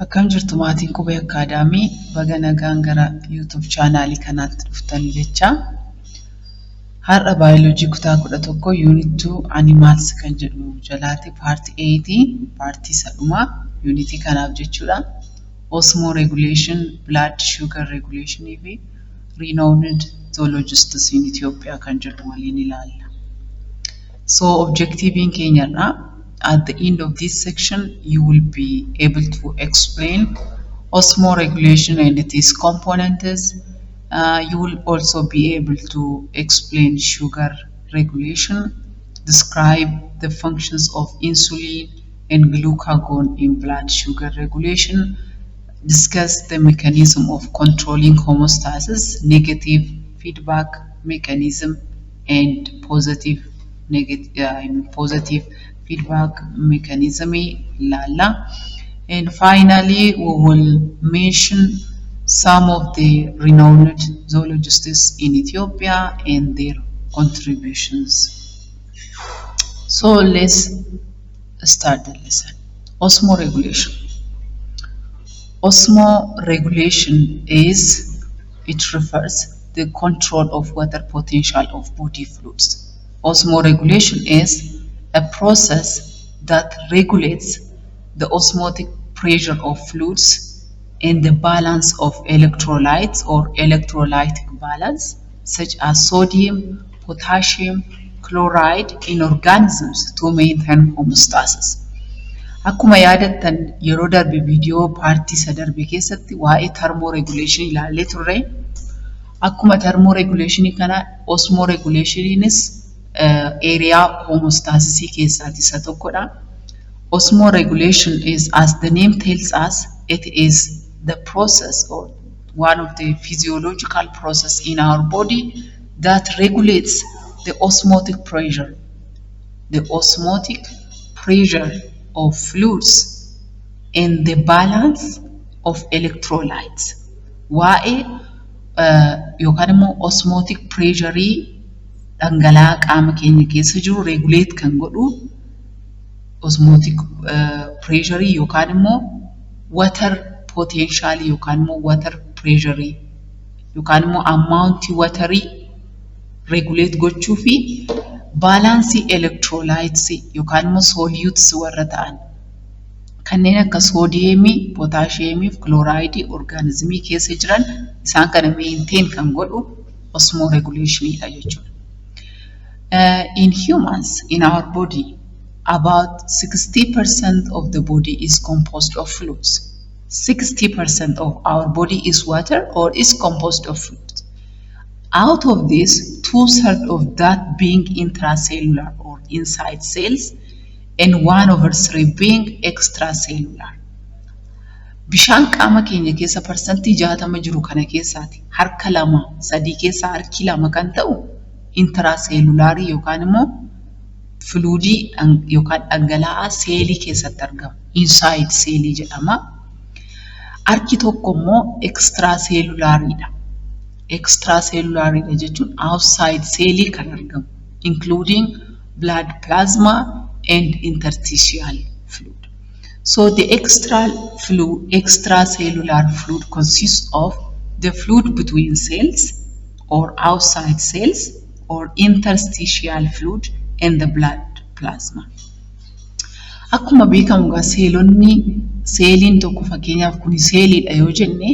Akkam jirtu maatiin Qubee Akaadaamii baga nagaan gara YouTube chaanaalii kanaatti dhuftan jecha. Har'a baayoloojii kutaa 11 Unit 2 Animals kan jedhu jalaati Part 8 Partii sadhumaa Unity kanaaf jechuudha. Osmoregulation, Blood Sugar Regulation fi Renowned Zoologists in Ethiopia kan jedhu waliin ilaalla. So objectivein keenyarraa at the end of this section, you will be able to explain osmoregulation and its components. You will also be able to explain sugar regulation, describe the functions of insulin and glucagon in blood sugar regulation, discuss the mechanism of controlling homeostasis, negative feedback mechanism, and positive feedback mechanism lala. And finally we will mention some of the renowned zoologists in Ethiopia and their contributions. So let's start the lesson. Osmoregulation. Osmoregulation refers the control of water potential of body fluids. Osmoregulation is a process that regulates the osmotic pressure of fluids and the balance of electrolytes or electrolytic balance such as sodium, potassium, chloride in organisms to maintain homeostasis. Akkuma yaadattan yeroo darbe viidiyoo paartii sadarbe keessatti waa'ee thermoregulation ilaallee turre. Akkuma thermoregulation kana osmoregulationinis area homeostasis keessaati isa tokkodha. Osmoregulation is, as the name tells us, it is the process or one of the physiological process in our body that regulates the osmotic pressure. The osmotic pressure of fluids and the balance of electrolytes. Waa'ee yookaan immoo osmotic pressure dhangala'aa qaama keenya keessa jiru regulate kan godhu osmotic pressure yookaan immoo water potential yookaan immoo water pressure yookaan immoo amount water regulate gochuu fi balance electrolytes yookaan immoo solutes warra ta'an kanneen akka sodium, potassium fi chloride organismii keessa jiran isaan kana maintain kan godhu osmoregulation dha jechuudha. In humans, in our body, about 60% of the body is composed of fluids. 60% of our body is water or is composed of fluids. Out of this, 2/3 of that being intracellular or inside cells and 1/3 being extracellular. Bishaan qaama keenya keessa parsantii 60 jiru kana keessaati harka 2-3 keessa harki 2 kan ta'u intracellular yookaan immoo fluidii yookaan dhangala'aa seelii keessatti argama. Inside seelii jedhama. Harki tokko immoo extracellular dha. Extracellular jechuun outside seelii kan argamu, including blood plasma and interstitial fluid. So the extracellular fluid consists of the fluid between cells or outside cells or interstitial fluid and the blood plasma. Akkuma beekamu gaa seeliin tokko fakkeenyaaf kun seeliidha yoo jenne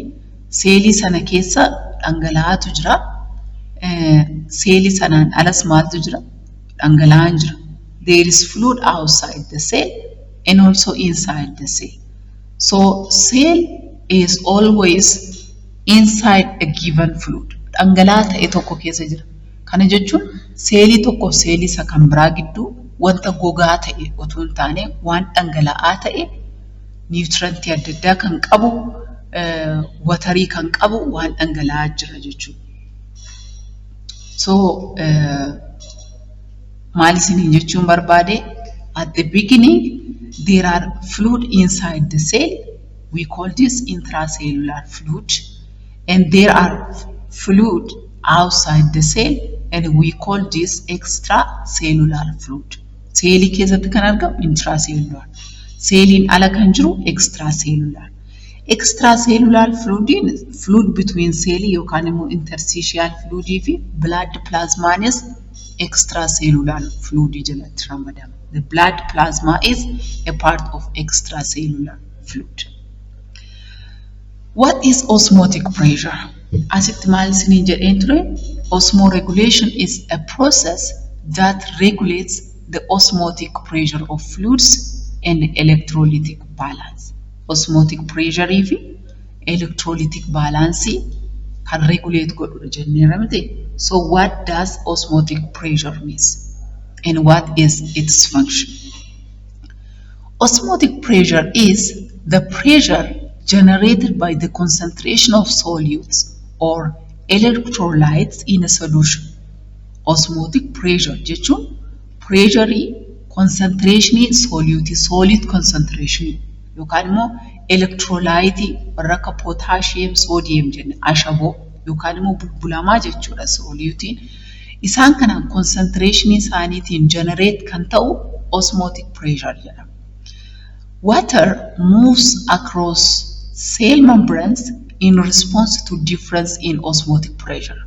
seelii sana keessa dhangala'aatu jira. Seelii sanaan alas maaltu jira? Dhangala'aan jira. There is fluid outside the cell and also inside the cell. So cell is always inside a given fluid. Dhangala'aa ta'e tokko keessa jira. Kana jechuun seelii tokkoof seelii isa kan biraa gidduu wanta gogaa ta'e otoo hin taane waan dhangala'aa ta'e niwutirantii adda addaa kan qabu watarii kan qabu waan dhangala'aa jira jechuudha. So maal isiniin jechuun barbaade at the beginning there are fluid inside the cell, we call this intracellular fluid, and there are fluid outside the cell and we call this extracellular fluid. Seelii keessatti kan argamu intracellular. Seeliin ala kan jiru extracellular. Extracellular fluid between cell yookaan immoo interstitial fluid fi blood plasmaanis extracellular fluid jalatti ramadama. The blood plasma is a part of extracellular fluid. What is osmotic pressure? Asitti maal isiniin jedheen ture? Osmoregulation is a process that regulates the osmotic pressure of fluids and electrolytic balance. Osmotic pressure fi electrolytic balance can regulate godhudha jennee ramte. So what does osmotic pressure mean? And what is its function? Osmotic pressure is the pressure generated by the concentration of solutes or electrolytes in a solution. Osmotic pressure jechuun pressure concentration solute concentration yookaan immoo electrolyte warra akka potassium sodium jenne ashaboo yookaan immoo bulbulamaa jechuudha solutiin isaan kana concentration isaaniitiin generate kan ta'u osmotic pressure jedhama. Water moves across cell membranes in response to difference in osmotic pressure.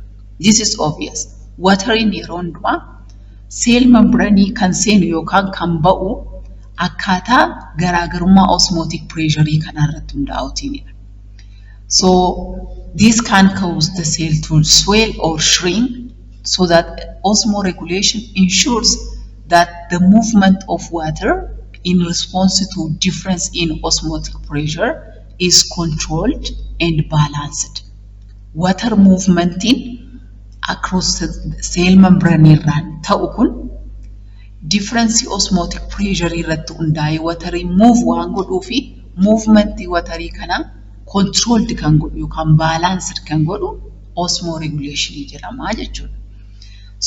This is obvious. Water in yeroo hundumaa cell membrane kan seenu yookaan kan ba'u akkaataa garaagarummaa osmotic pressure kanarratti hundaa'uutiinidha. So this can cause the cell to swell or shrink so that osmoregulation ensures that the movement of water in response to difference in osmotic pressure is controlled and balanced. Water movement across the cell membrane irraan ta'u kun difference osmotic pressure irratti hundaa'e water move waan godhuu fi movement water kana controlled kan godhu yookaan balanced kan godhu osmoregulation jedhama jechuudha.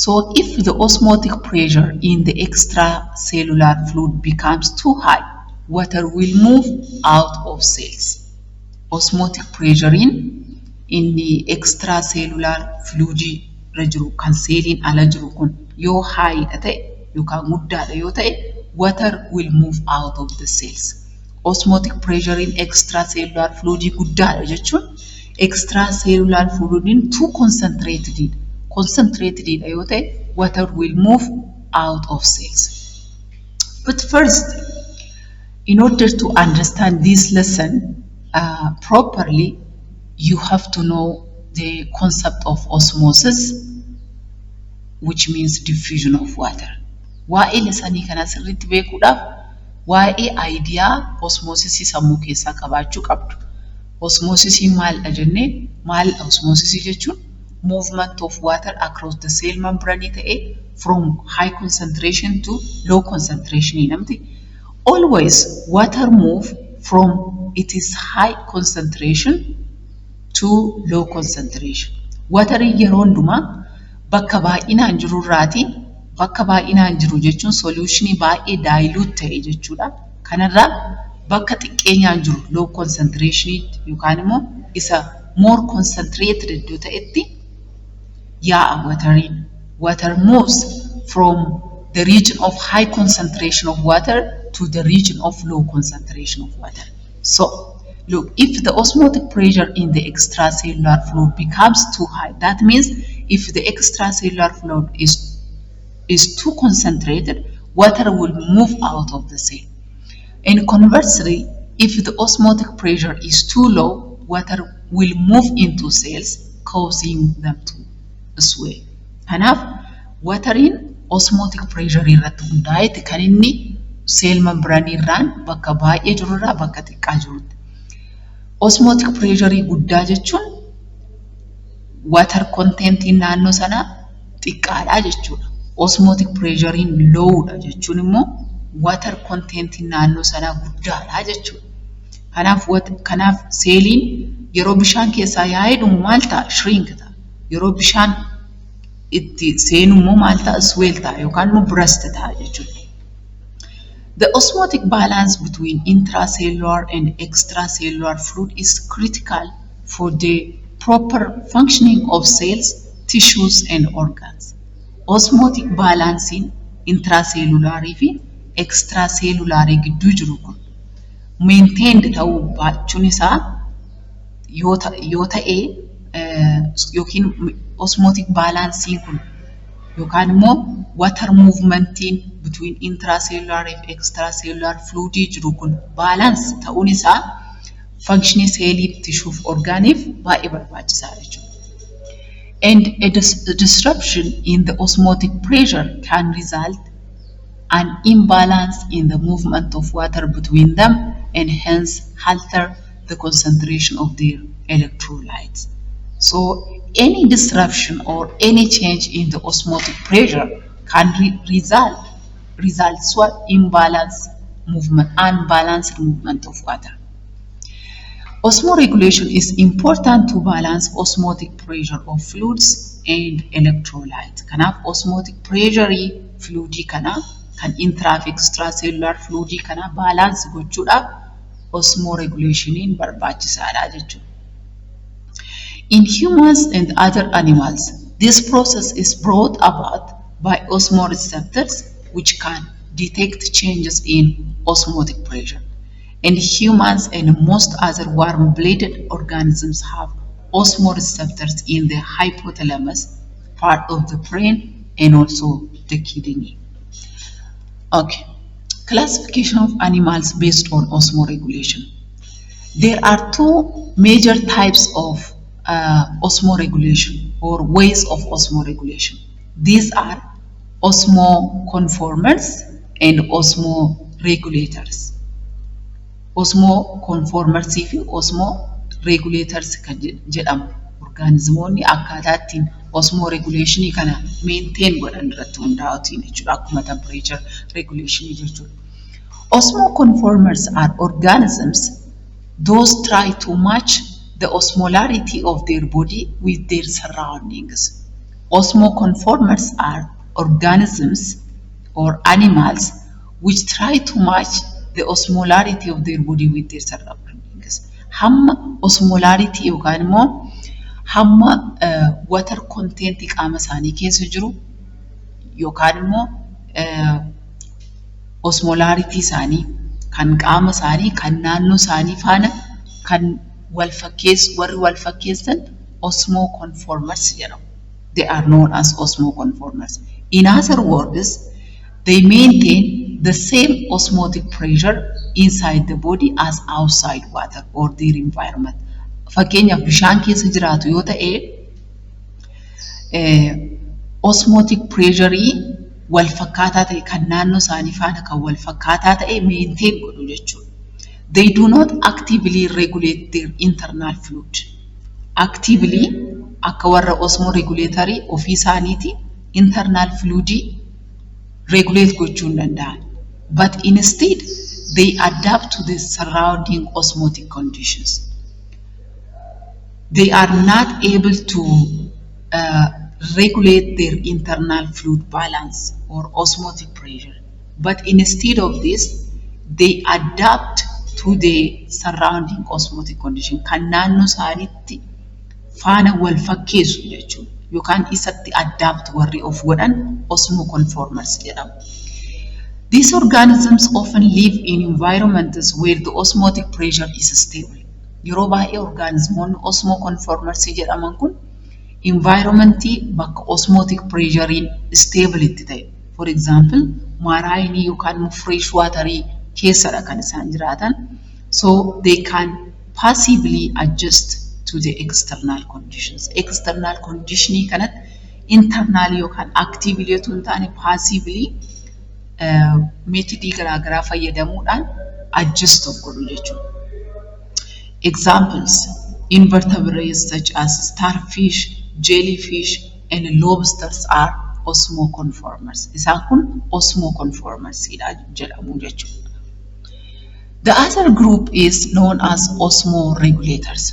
So if the osmotic pressure in the extracellular fluid becomes too high, water will move out of cells. Osmotic pressure in the extracellular fluid jiru kan cellin ala jiru kun yoo high ta'e yookaan guddaadha yoo ta'e water will move out of the cells. Osmotic pressure in extracellular fluid guddaadha jechuun extracellular fluid too concentrated yoo ta'e water will move out of cells. But first, in order to understand this lesson properly, you have to know the concept of osmosis, which means diffusion of water. Waa'ee lesanii kana sirriitti beekuudhaaf waa'ee idea osmosis sammuu keessaa qabaachuu qabdu. Osmosis maalidha jennee maal osmosis jechuun movement of water across the cell membrane ta'e from high concentration to low concentration namti. Always water move from its high concentration to low concentration. Water yeroo hundumaa bakka baay'inaan jiru irraati bakka baay'inaan jiru jechuun solution baay'ee dilute ta'e jechuudha. Kanarraa bakka xiqqeenyaan jiru low concentration yookaan immoo isa more concentrated iddoo ta'etti yaa'a watering. Water moves from the region of high concentration of water to the region of low concentration of water. So look, if the osmotic pressure in the extracellular fluid becomes too high, that means if the extracellular fluid is too concentrated, water will move out of the cell. And conversely, if the osmotic pressure is too low, water will move into cells, causing them to swell. Kanaaf, watering osmotic pressure irratti hundaa'etti kan inni cell membrane irraan bakka baay'ee jiru irraa bakka xiqqaa jirutti. Osmotic pressure guddaa jechuun water content naannoo sana xiqqaadha jechuudha. Osmotic pressure lowdha jechuun immoo water content naannoo sana guddaadha jechuudha. Kanaaf seeliin yeroo bishaan keessaa yaa'ee dhumu maal ta'a? Shrink ta'a. Yeroo bishaan itti seenu immoo maal ta'a? Swell ta'a yookaan immoo burst ta'a jechuudha. The osmotic balance between intracellular and extracellular fluid is critical for the proper functioning of cells, tissues, and organs. Osmotic balancing intracellular fi extracellular gidduu jiru kun maintained ta'uu baachuun isaa yoo ta'e yookiin osmotic balancing kun yookaan immoo water movementiin between intracellular and extracellular fluid jiru kun balance ta'uun isaa functioning cell tissue organiif baay'ee barbaachisaadha jechuudha. And a disruption in the osmotic pressure can result an imbalance in the movement of water between them and hence alter the concentration of their electrolytes. So any disruption or any change in the osmotic pressure can result unbalanced movement of water. Osmoregulation is important to balance osmotic pressure of fluids and electrolytes. Kanaaf osmotic pressure fluid kana kan intra- extracellular fluid kana balance gochuudhaaf osmoregulationiin barbaachisaadha jechuudha. In humans and other animals, this process is brought about by osmoreceptors which can detect changes in osmotic pressure. And humans and most other warm-blooded organisms have osmoreceptors in the hypothalamus, part of the brain, and also the kidney. Okay, classification of animals based on osmoregulation. There are two major types of osmoregulation or ways of osmoregulation. These are osmoconformers and osmoregulators. Osmoconformers fi osmoregulators kan jedhamu organismoonni akkaataa ittiin osmoregulation kana maintain godhan irratti hundaa'uutiin jechuudha akkuma temperature regulation jechuudha. Osmoconformers are organisms those try to match the osmolarity of their body with their surroundings. Osmoconformers are organisms or animals which try to match the osmolarity of their body with their surroundings. Hamma osmolarity yookaan immoo hamma water content qaama isaanii keessa jiru yookaan immoo osmolarity isaanii kan qaama isaanii kan naannoo isaanii faana kan warri wal fakkeessan osmoconformers jedhamu. They are known as osmoconformers. In other words, they maintain the same osmotic pressure inside the body as outside water or their environment. Fakkeenyaaf bishaan keessa jiraatu yoo ta'e osmotic pressure wal fakkaataa ta'e kan naannoo isaanii faana kan wal fakkaataa ta'e maintain godhu jechuudha. They do not actively regulate their internal fluid. Actively akka warra osmoregulatory ofii isaaniiti internal fluid regulate gochuu hin danda'an. But instead, they adapt to the surrounding osmotic conditions. They are not able to regulate their internal fluid balance or osmotic pressure. But instead of this, they adapt to the surrounding osmotic condition. Kan naannoo isaaniitti faana wal fakkeessu jechuudha. Yookaan isatti adapt warri of godhan osmoconformers jedhamu. These organisms often live in environments where the osmotic pressure is stable. Yeroo baay'ee organismoonni osmoconformers jedhaman kun environmentii bakka osmotic pressure stable itti ta'e. For example, marine yookaan fresh water keessadha kan isaan jiraatan. So they can passively adjust to the external conditions. External condition kanatti internal yookaan actively yoo hin taane passively methodii garaagaraa fayyadamuudhaan adjust godhu jechuudha. Examples: invertebrates such as starfish, jellyfish, and lobsters are osmoconformers. Isaan kun osmoconformers jedhamu jechuudha. The other group is known as osmoregulators.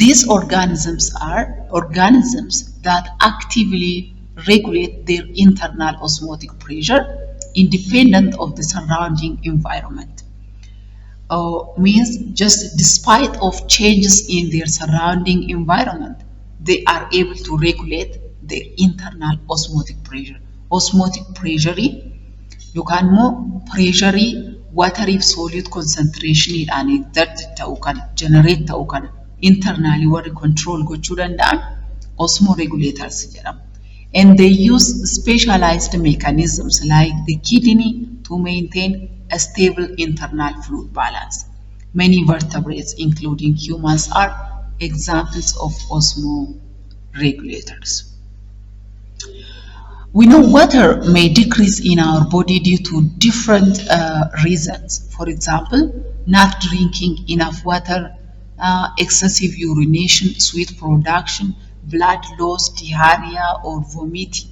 These organisms are organisms that actively regulate their internal osmotic pressure independent of the surrounding environment. Means just despite of changes in their surrounding environment, they are able to regulate their internal osmotic pressure. Osmotic pressure, you can more pressure water if solute concentration and that can generate internally warri control gochuu danda'an osmoregulators jedhamu. And they use specialized mechanisms like the kidney to maintain a stable internal fluid balance. Many vertebrates, including humans, are examples of osmoregulators. We know water may decrease in our body due to different reasons. For example, not drinking enough water, excessive urination, sweat production, blood loss, diarrhea, or vomiting.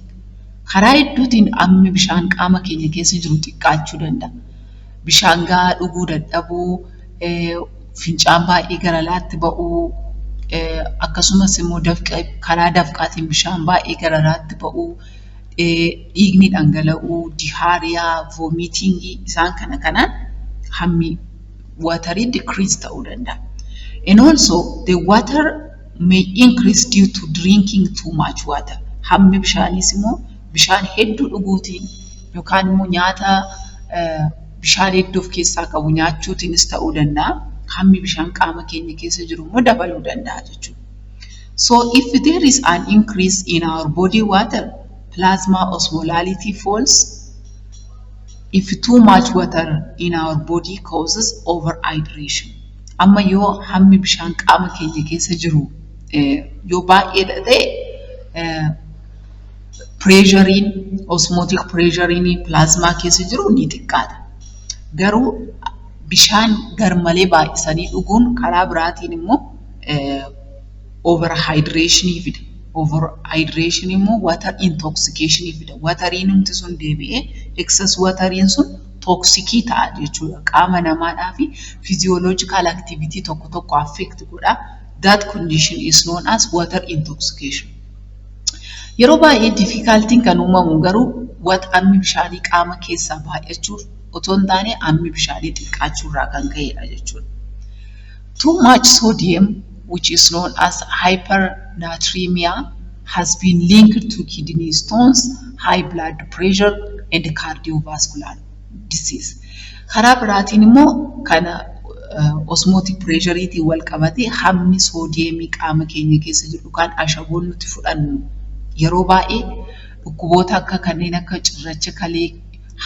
Karaa hedduutiin ammi bishaan qaama keenya keessa jiru xiqqaachuu danda'a. Bishaan gahaa dhuguu dadhabuu, fincaan baay'ee gara laatti ba'uu, akkasumas immoo karaa dafqaatiin bishaan baay'ee gara laatti ba'uu, dhiigni dhangala'uu, diarrhea, vomiting isaan kanaan hammi waterii decrease ta'uu danda'a. And also the water may increase due to drinking too much water. Hammi bishaanis immoo bishaan hedduu dhuguutiin yookaan immoo nyaata bishaan hedduu of keessaa qabu nyaachuutiinis ta'uu danda'a. Hammi bishaan qaama keenya keessa jiru immoo dabaluu danda'a jechuudha. So if there is an increase in our body water, plasma osmolality falls. If too much water in our body causes overhydration. Amma yoo hammi bishaan qaama keenya keessa jiru yoo baay'ee ta'e pressurein, osmotic pressurein plasma keessa jiru ni xiqqaata. Garuu bishaan garmalee baay'isanii dhuguun karaa biraatiin immoo overhydration fida. Overhydration immoo water intoxication fida. Wateriin humti sun deebi'ee excess wateriin sun toxicii ta'a jechuudha. Qaama namaadhaa fi physiological activity tokko affect godha. That condition is known as water intoxication. Yeroo baay'ee difficultiin kan uumamu garuu ammi bishaanii qaama keessaa baay'achuu otoo hin taane ammi bishaanii xiqqaachuu irraa kan ka'edha jechuudha. Too much sodium, which is known as hypernatremia, has been linked to kidney stones, high blood pressure, and cardiovascular disease. Karaa biraatiin immoo kana osmotic pressureetiin wal qabatee hammi soodiyeemii qaama keenya keessa jiru kan ashaboon nuti fudhannu yeroo baay'ee dhukkuboota akka kanneen akka cirracha kalee,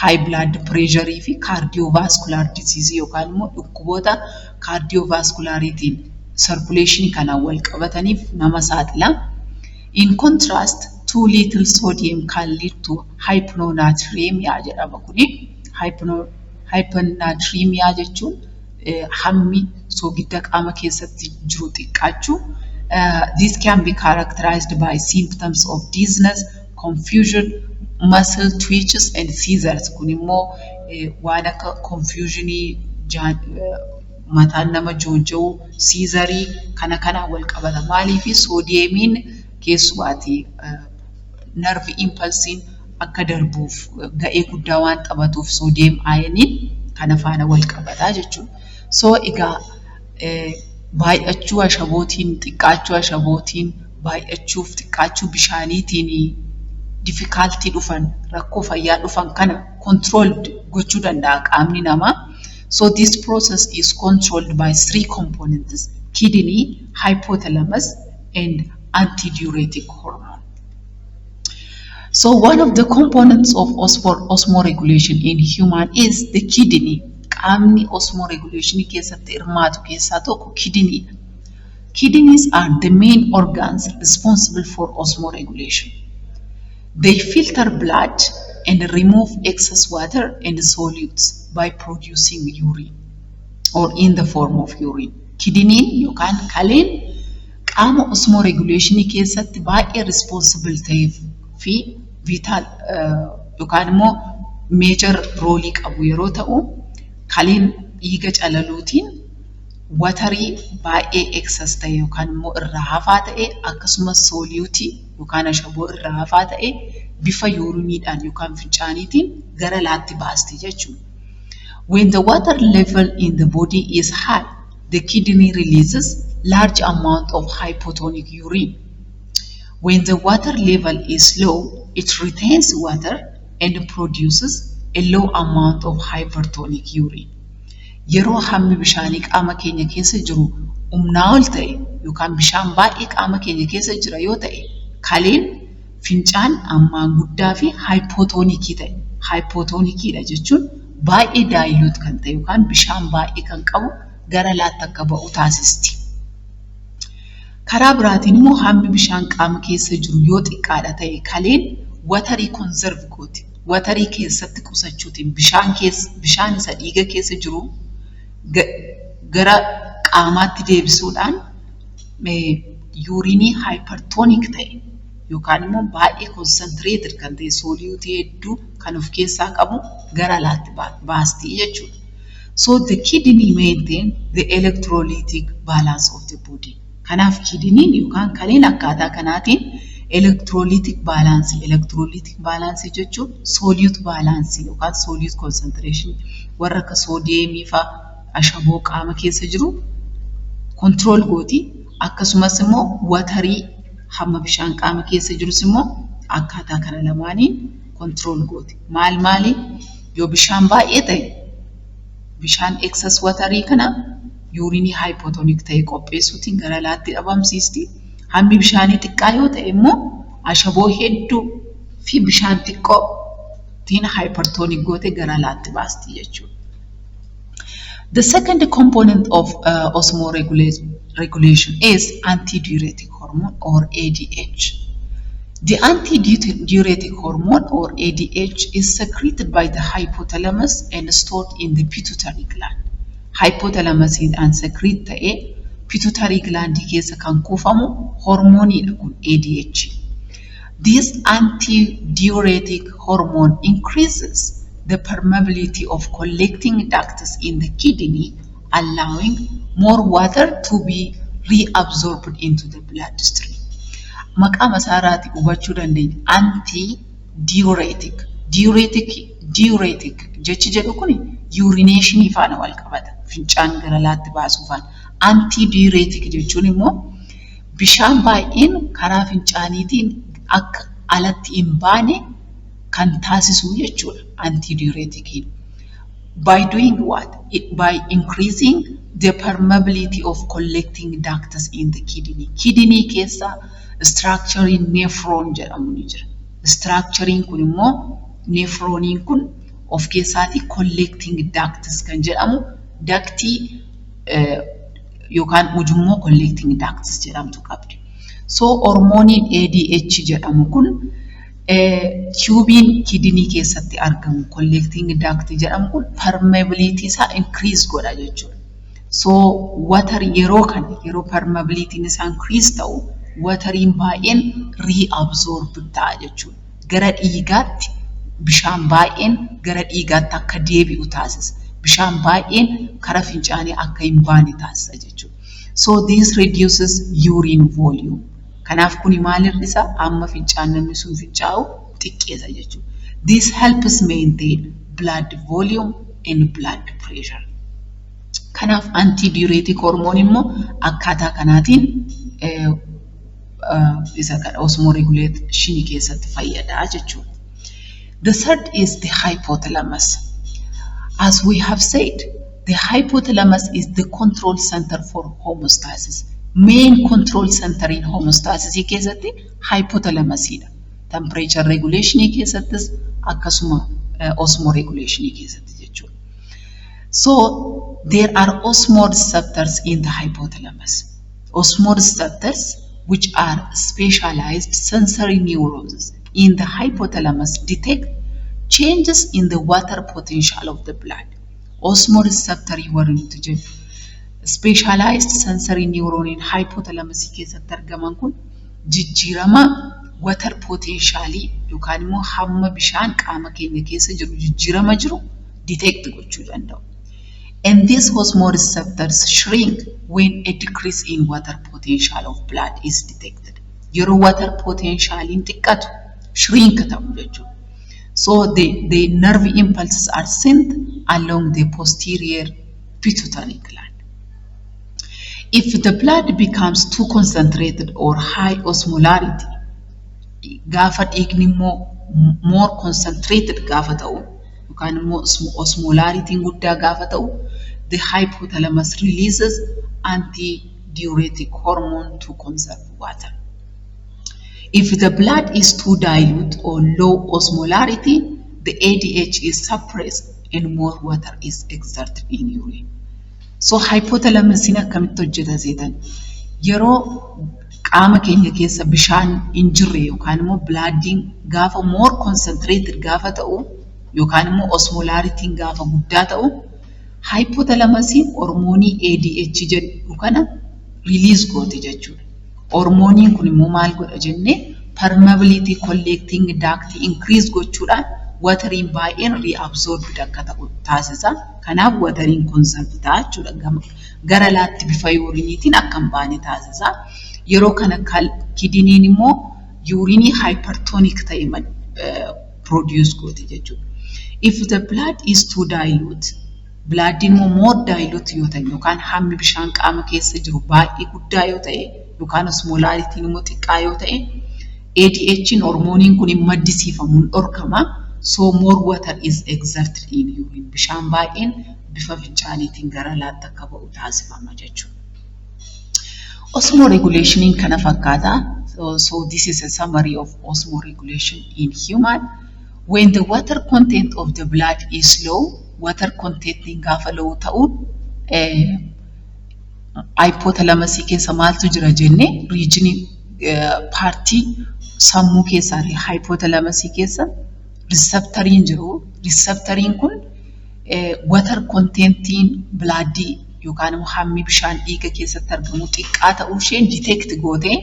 high blood pressure fi cardiovascular disease yookaan immoo dhukkuboota cardiovasculariitiin circulation kanaan wal qabataniif nama saaxila. In contrast, too little sodium can lead to hyponatremia jedhama kuni. Hyponatremia jechuun hammi soogidda qaama keessatti jiru xiqqaachuu. This can be characterized by symptoms of dizziness, confusion, muscle twitches, and seizures. Kun immoo waan akka confusionii, mataan nama joonja'uu, siizarii kana wal qabata. Maaliif soodiyeemiin keessumaati nerve impulsiin akka darbuuf ga'ee guddaa waan taphatuuf soodiyem ayoniin kana faana wal qabataa jechuudha. So egaa baay'achuu ashabootiin, xiqqaachuu ashabootiin, baay'achuuf xiqqaachuu bishaaniitiin difficultii dhufan, rakkoo fayyaa dhufan kana controlled gochuu danda'a qaamni namaa. So this process is controlled by 3 components: kidney, hypothalamus, and antidiuretic hormone. So one of the components of osmoregulation in human is the kidney. Qaamni osmoregulation keessatti hirmaatu keessaa tokko kidney. Kidneys are the main organs responsible for osmoregulation. They filter blood and remove excess water and solutes by producing urine or in the form of urine. Kidney yookaan kaleen qaama osmoregulation keessatti baay'ee responsible ta'ee fi vital yookaan immoo major role qabu yeroo ta'u, kaleen dhiiga calaluutiin waterii baay'ee excess ta'e yookaan immoo irraa hafaa ta'e akkasumas solute yookaan ashaboo irraa hafaa ta'e bifa uriniidhaan yookaan fincaaniitiin gara laatti baasti jechuudha. When the water level in the body is high, the kidney releases large amount of hypotonic urine. When the water level is low, it retains water and produces a low amount of hypertonic urine. Yeroo hammi bishaanii qaama keenya keessa jiru humnaa ol ta'e yookaan bishaan baay'ee qaama keenya keessa jira yoo ta'e kaleen fincaan ammaan guddaa fi haayipootonikii ta'e. Haayipootoonikiidha jechuun baay'ee daayiluut kan ta'e yookaan bishaan baay'ee kan qabu gara laatti akka ba'u taasisti. Karaa biraatiin immoo hammi bishaan qaama keessa jiru yoo xiqqaadha ta'e kaleen watarii konserv gooti. Watarii keessatti qusachuutiin bishaan isa dhiiga keessa jiru gara qaamaatti deebisuudhaan yuurinii haayipartoonik ta'e yookaan immoo baay'ee konsantireeted kan ta'e sooliyuutii hedduu kan of keessaa qabu gara laatti baasti jechuudha. So the kidney maintain the electrolytic balance of the body. Kanaaf kidniin yookaan kaleen akkaataa kanaatiin electrolytic balance jechuun solute balance yookaan solute concentration warra akka soodiyemii fa ashaboo qaama keessa jiru control gooti. Akkasumas immoo watarii hamma bishaan qaama keessa jirus immoo akkaataa kana lamaaniin control gooti. Maali yoo bishaan baay'ee ta'e bishaan excess watarii kana yuurinii haayipootoonik ta'e qopheessuutiin gara laatti dhabamsiisti. Hammi bishaanii xiqqaa yoo ta'e immoo ashaboo hedduu fi bishaan xiqqootiin haayipartoonik goote gara laatti baasti jechuudha. The second component of osmoregulation is antidiuretic hormone or ADH. The antidiuretic hormone or ADH is secreted by the hypothalamus and stored in the pituitary gland. Hypothalamus and secrete ta'e pituitary gland keessa kan kuufamu hormooniidha kun ADH. This antidiuretic hormone increases the permeability of collecting ducts in the kidney, allowing more water to be reabsorbed into the bloodstream. Maqaa masaaraati hubachuu dandeenya. Antidiuretic. Diuretic jechi jedhu kun urination faana wal qabata. Fincaan gara laatti baasuufaan. Antidiuretic jechuun immoo bishaan baay'een karaa fincaaniitiin akka alatti hin baane kan taasisu jechuudha. Antidiuretikiin. By doing what? By increasing the permeability of collecting ducts in the kidney. Kidney keessa structuring nephron jedhamu ni jira. Structuring kun immoo nephroniin kun of keessaati collecting ducts kan jedhamu ductii yookaan ujummoo collecting ducts jedhamtu qabdi. So hormooniin ADH jedhamu kun tubiin kidney keessatti argamu collecting duct jedhamu kun permeability isaa increase godha jechuudha. So water yeroo permeability isaa increase ta'u watariin baay'een reabsorb ta'a jechuudha. Gara dhiigaatti bishaan baay'een gara dhiigaatti akka deebi'u taasisa. Bishaan baay'een karaa fincaanii akka hin baane taasisa jechuudha. So this reduces urine volume. Kanaaf kuni maal hir'isa amma fincaan namni sun fincaa'u xiqqeessa jechuudha. This helps maintain blood volume and blood pressure. Kanaaf antidiuretic hormone immoo akkaataa kanaatiin isa kana osmoregulation keessatti fayyada jechuudha. The third is the hypothalamus. As we have said, the hypothalamus is the control center for homeostasis. Main control center in homeostasis keessatti hypothalamus ida. Temperature regulation keessattis akkasuma osmoregulation keessatti jechuudha. So there are osmoreceptors in the hypothalamus. Osmoreceptors, which are specialized sensory neurons in the hypothalamus, detect changes in the water potential of the blood. Osmoreceptor warri nuti jennu specialized sensory neuron in hypothalamus keessatti argaman kun jijjiirama water potential yookaan immoo hamma bishaan qaama keenya keessa jiru jijjiirama jiru detect gochuu danda'u. And these osmoreceptors shrink when a decrease in water potential of blood is detected. Yeroo water potential in xiqqatu shrink ta'u jechuudha. So the nerve impulses are sent along the posterior pituitary gland. If the blood becomes too concentrated or high osmolarity, gaafa dhiigni more concentrated gaafa ta'u yookaan immoo osmolarity guddaa gaafa ta'u, the hypothalamus releases diuretic hormone to conserve water. If the blood is too dilute or low osmolarity, the ADH is suppressed and more water is exerted in urine. So hypothalamus akkamitti hojjeta seetan yeroo qaama keenya keessa bishaan hin jirre yookaan immoo bloodiin gaafa more concentrated gaafa ta'u yookaan immoo osmolaritiin gaafa guddaa ta'u hypothalamusiin hormoonii ADH jedhu kana release goote jechuudha. Hormooniin kun immoo maal godha jennee permeability collecting duct increase gochuudhaan watering baay'een reabsorbed akka ta'u taasisa. Kanaaf watering conserve ta'a jechuudha. Gara laatti bifa uriniitiin akka hin baane taasisa. Yeroo kana kidiniin immoo urinii hypertonic ta'e produce goote jechuudha. If the blood is too dilute, blood immoo more dilute yoo ta'e yookaan hammi bishaan qaama keessa jiru baay'ee guddaa yoo ta'e yookaan osmolaritiin immoo xiqqaa yoo ta'e ADH'n hormooniin kun hin maddisiifamuun dhorkama. So more water is exerted in urine. Bishaan baay'een bifa fincaaniitiin gara laatti akka ba'u taasifama jechuudha. Osmoregulation kana fakkaata. So this is a summary of osmoregulation in human. When the water content of the blood is low, water content gaafa low ta'u hypothalamus keessa maaltu jira jenne region party sammuu keessaati hypothalamus keessa receptoriin jiru. Receptoriin kun water contentiin blood yookaan hammi bishaan dhiiga keessatti argamu xiqqaa ta'uu isheen detect goote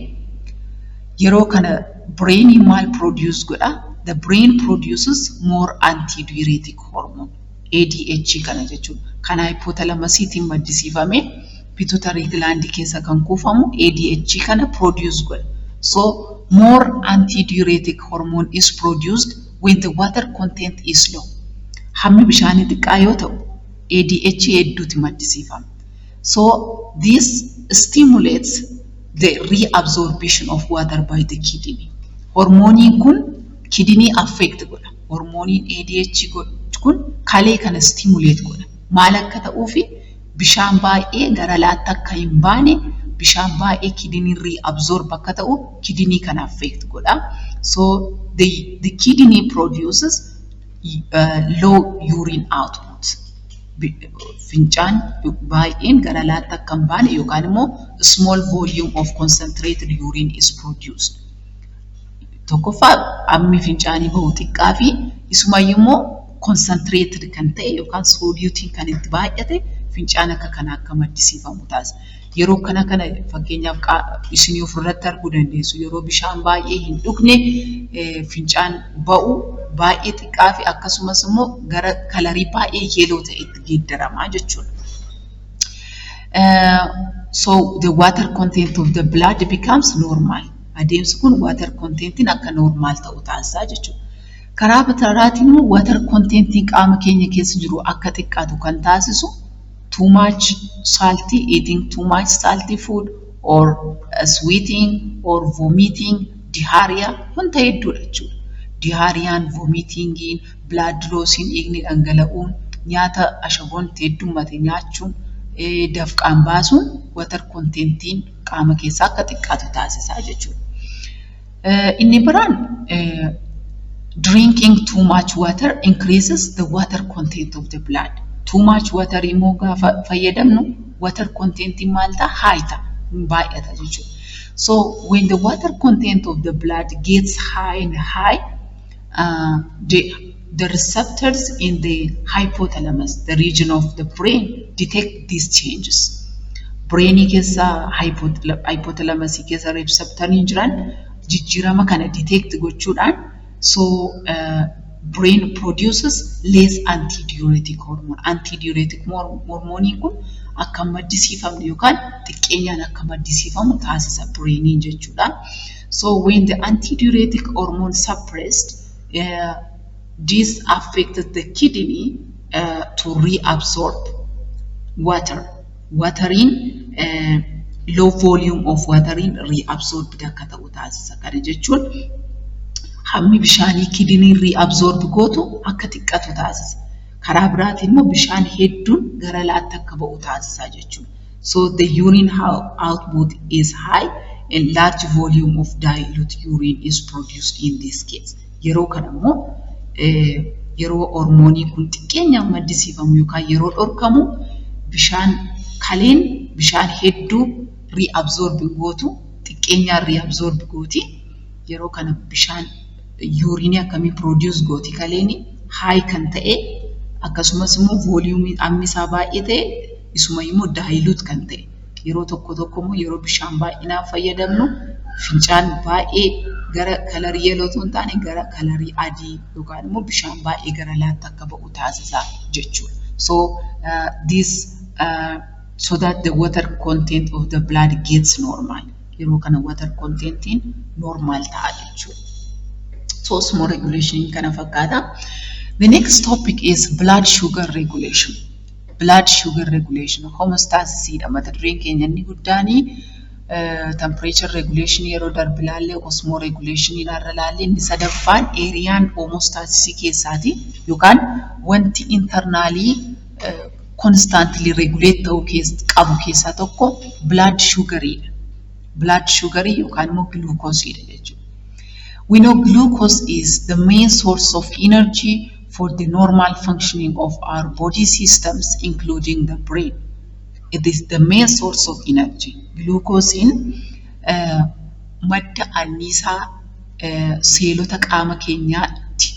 yeroo kana brain maal produce godha. The brain produces more antidiuretic hormone ADH kana jechuudha. Kana hypothalamusiitiin maddisiifame pituitary gland keessa kan kuufamu ADH kana produce godha. So more antidiuretic hormone is produced when the water content is low. Hammi bishaanii xiqqaa yoo ta'u ADH hedduuti maddisiifama. So this stimulates the reabsorption of water by the kidney. Hormooniin kun kidney affect godha. Hormooniin ADH kun kalee kana stimulate godha. Maal akka ta'uufi bishaan baay'ee gara laatti akka hin baane bishaan baay'ee kidney reabsorb akka ta'u kidney kana affect godha. So the kidney produces low urine output. Fincaan baay'een gara laatti akka hin baane yookaan immoo small volume of concentrated urine is produced. Tokkoffaa hammi fincaanii bahu xiqqaa fi isumayyuu immoo concentrated kan ta'e yookaan sodiutiin kan itti baay'ate fincaan akka kana akka maddisiifamu taasisa. Yeroo kana fakkeenyaaf isinii ofirratti arguu dandeessu yeroo bishaan baay'ee hin dhugne fincaan ba'u baay'ee xiqqaa fi akkasumas immoo gara kalarii baay'ee yeeloo ta'etti geeddaramaa jechuudha. So the water content of the blood becomes normal. Adeemsi kun water contentiin akka normal ta'u taasisaa jechuudha. Karaa biraatiin immoo water contentiin qaama keenya keessa jiru akka xiqqaatu kan taasisu too much salty, eating too much salty food or sweating or vomiting, diarrhea wanta hedduudha jechuudha. Diarrheaan, vomitingiin, blood lossiin dhiigni dhangala'uun, nyaata ashaboon heddummate nyaachuun, dafqaan baasuun water contentiin qaama keessaa akka xiqqaatu taasisaa jechuudha. Inni biraan drinking too much water increases the water content of the blood. Too much water immoo gaafa fayyadamnu water content maal ta'a high ta'a baay'ata jechuudha. So when the water content of the blood gets high and high, the receptors in the hypothalamus, the region of the brain, detect these changes. Brain keessa hypothalamus keessa receptoriin jiran jijjiirama kana detect gochuudhaan so brain produces less antidiuretic hormone. Antidiuretic hormone kun akka maddisiifamne yookaan xiqqeenyaan akka maddisiifamu taasisa brainiin jechuudha. So when the antidiuretic hormone suppressed, this affected the kidney to reabsorb water. Watering low volume of watering reabsorbed akka ta'u taasisa. Kana jechuun hammi bishaanii kidney reabsorb gootu akka xiqqatu taasisa. Karaa biraatiin immoo bishaan hedduun gara laatti akka ba'u taasisa jechuudha. So the urine output is high and large volume of dilute urine is produced in this case. Yeroo kanammoo yeroo hormoonii kun xiqqeenyaan maddisiifamu yookaan yeroo dhorkamu bishaan kaleen bishaan hedduu reabsorb gootu xiqqeenyaan reabsorb gooti. Yeroo kana bishaan urine akkamii produce gooti kaleeni high kan ta'e akkasumas immoo volume ammisaa baay'ee ta'e isuma immoo dilute kan ta'e yeroo tokko immoo yeroo bishaan baay'inaan fayyadamnu fincaan baay'ee gara kalarii yeloo ta'uun taane gara kalarii adii yookaan immoo bishaan baay'ee gara laatti akka ba'u taasisa jechuudha. So that the water content of the blood gets normal. Yeroo kana water contentiin normal ta'a jechuudha. So osmoregulation kana fakkaata. The next topic is blood sugar regulation. Blood sugar regulation. Homeostasis dha mata dureen keenya inni guddaanii temperature regulation yeroo darbe ilaalle osmoregulation irra ilaalle inni sadaffaan areaan homeostasis keessaati yookaan wanti internally constantly regulate ta'uu qabu keessaa tokko blood sugar dha. Blood sugar yookaan immoo glucose dha jechuudha. We know glucose is the main source of energy for the normal functioning of our body systems, including the brain. It is the main source of energy. Glucose in madda annisaa seelota qaama keenyaatti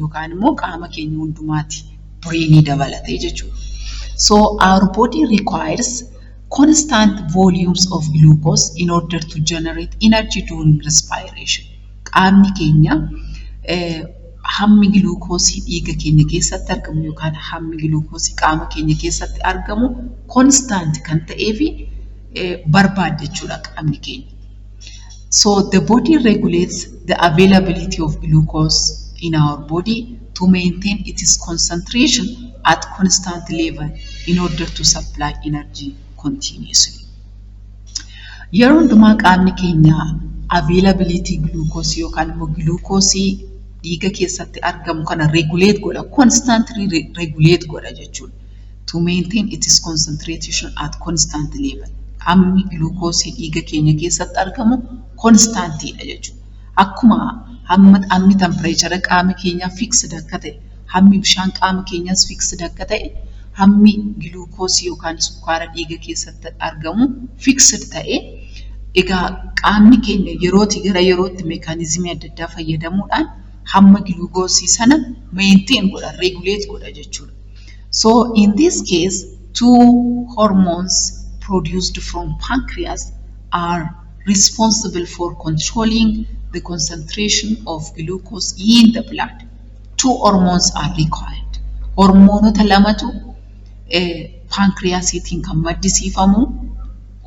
yookaan immoo qaama keenya hundumaatti brainii dabalatee jechuudha. So our body requires constant volumes of glucose in order to generate energy during respiration. Qaamni keenya hammi gluukoosii dhiiga keenya keessatti argamu yookaan hammi gluukoosii qaama keenya keessatti argamu constant kan ta'ee fi barbaada jechuudha qaamni keenya. So the body regulates the availability of glucose in our body to maintain its concentration at constant level in order to supply energy continuously. Yeroo hundumaa qaamni keenya availability glucose yookaan immoo glucose dhiiga keessatti argamu kana regulate godha, constantly regulate godha jechuudha. To maintain its concentration at constant level. Hammi glucose dhiiga keenya keessatti argamu constant dha jechuudha. Akkuma hammi temperature qaama keenyaa fixed akka ta'e, hammi bishaan qaama keenyaas fixed akka ta'e, hammi glucose yookaan sukkaara dhiiga keessatti argamu fixed ta'e, egaa qaamni keenya yerootii gara yerootti meekaanizimii adda addaa fayyadamuudhaan hamma glucose sana maintain godha, regulate godha jechuudha. So in this case, two hormones produced from pancreas are responsible for controlling the concentration of glucose in the blood. Two hormones are required. Hormoonota lamatu pancreasiitiin kan maddisiifamu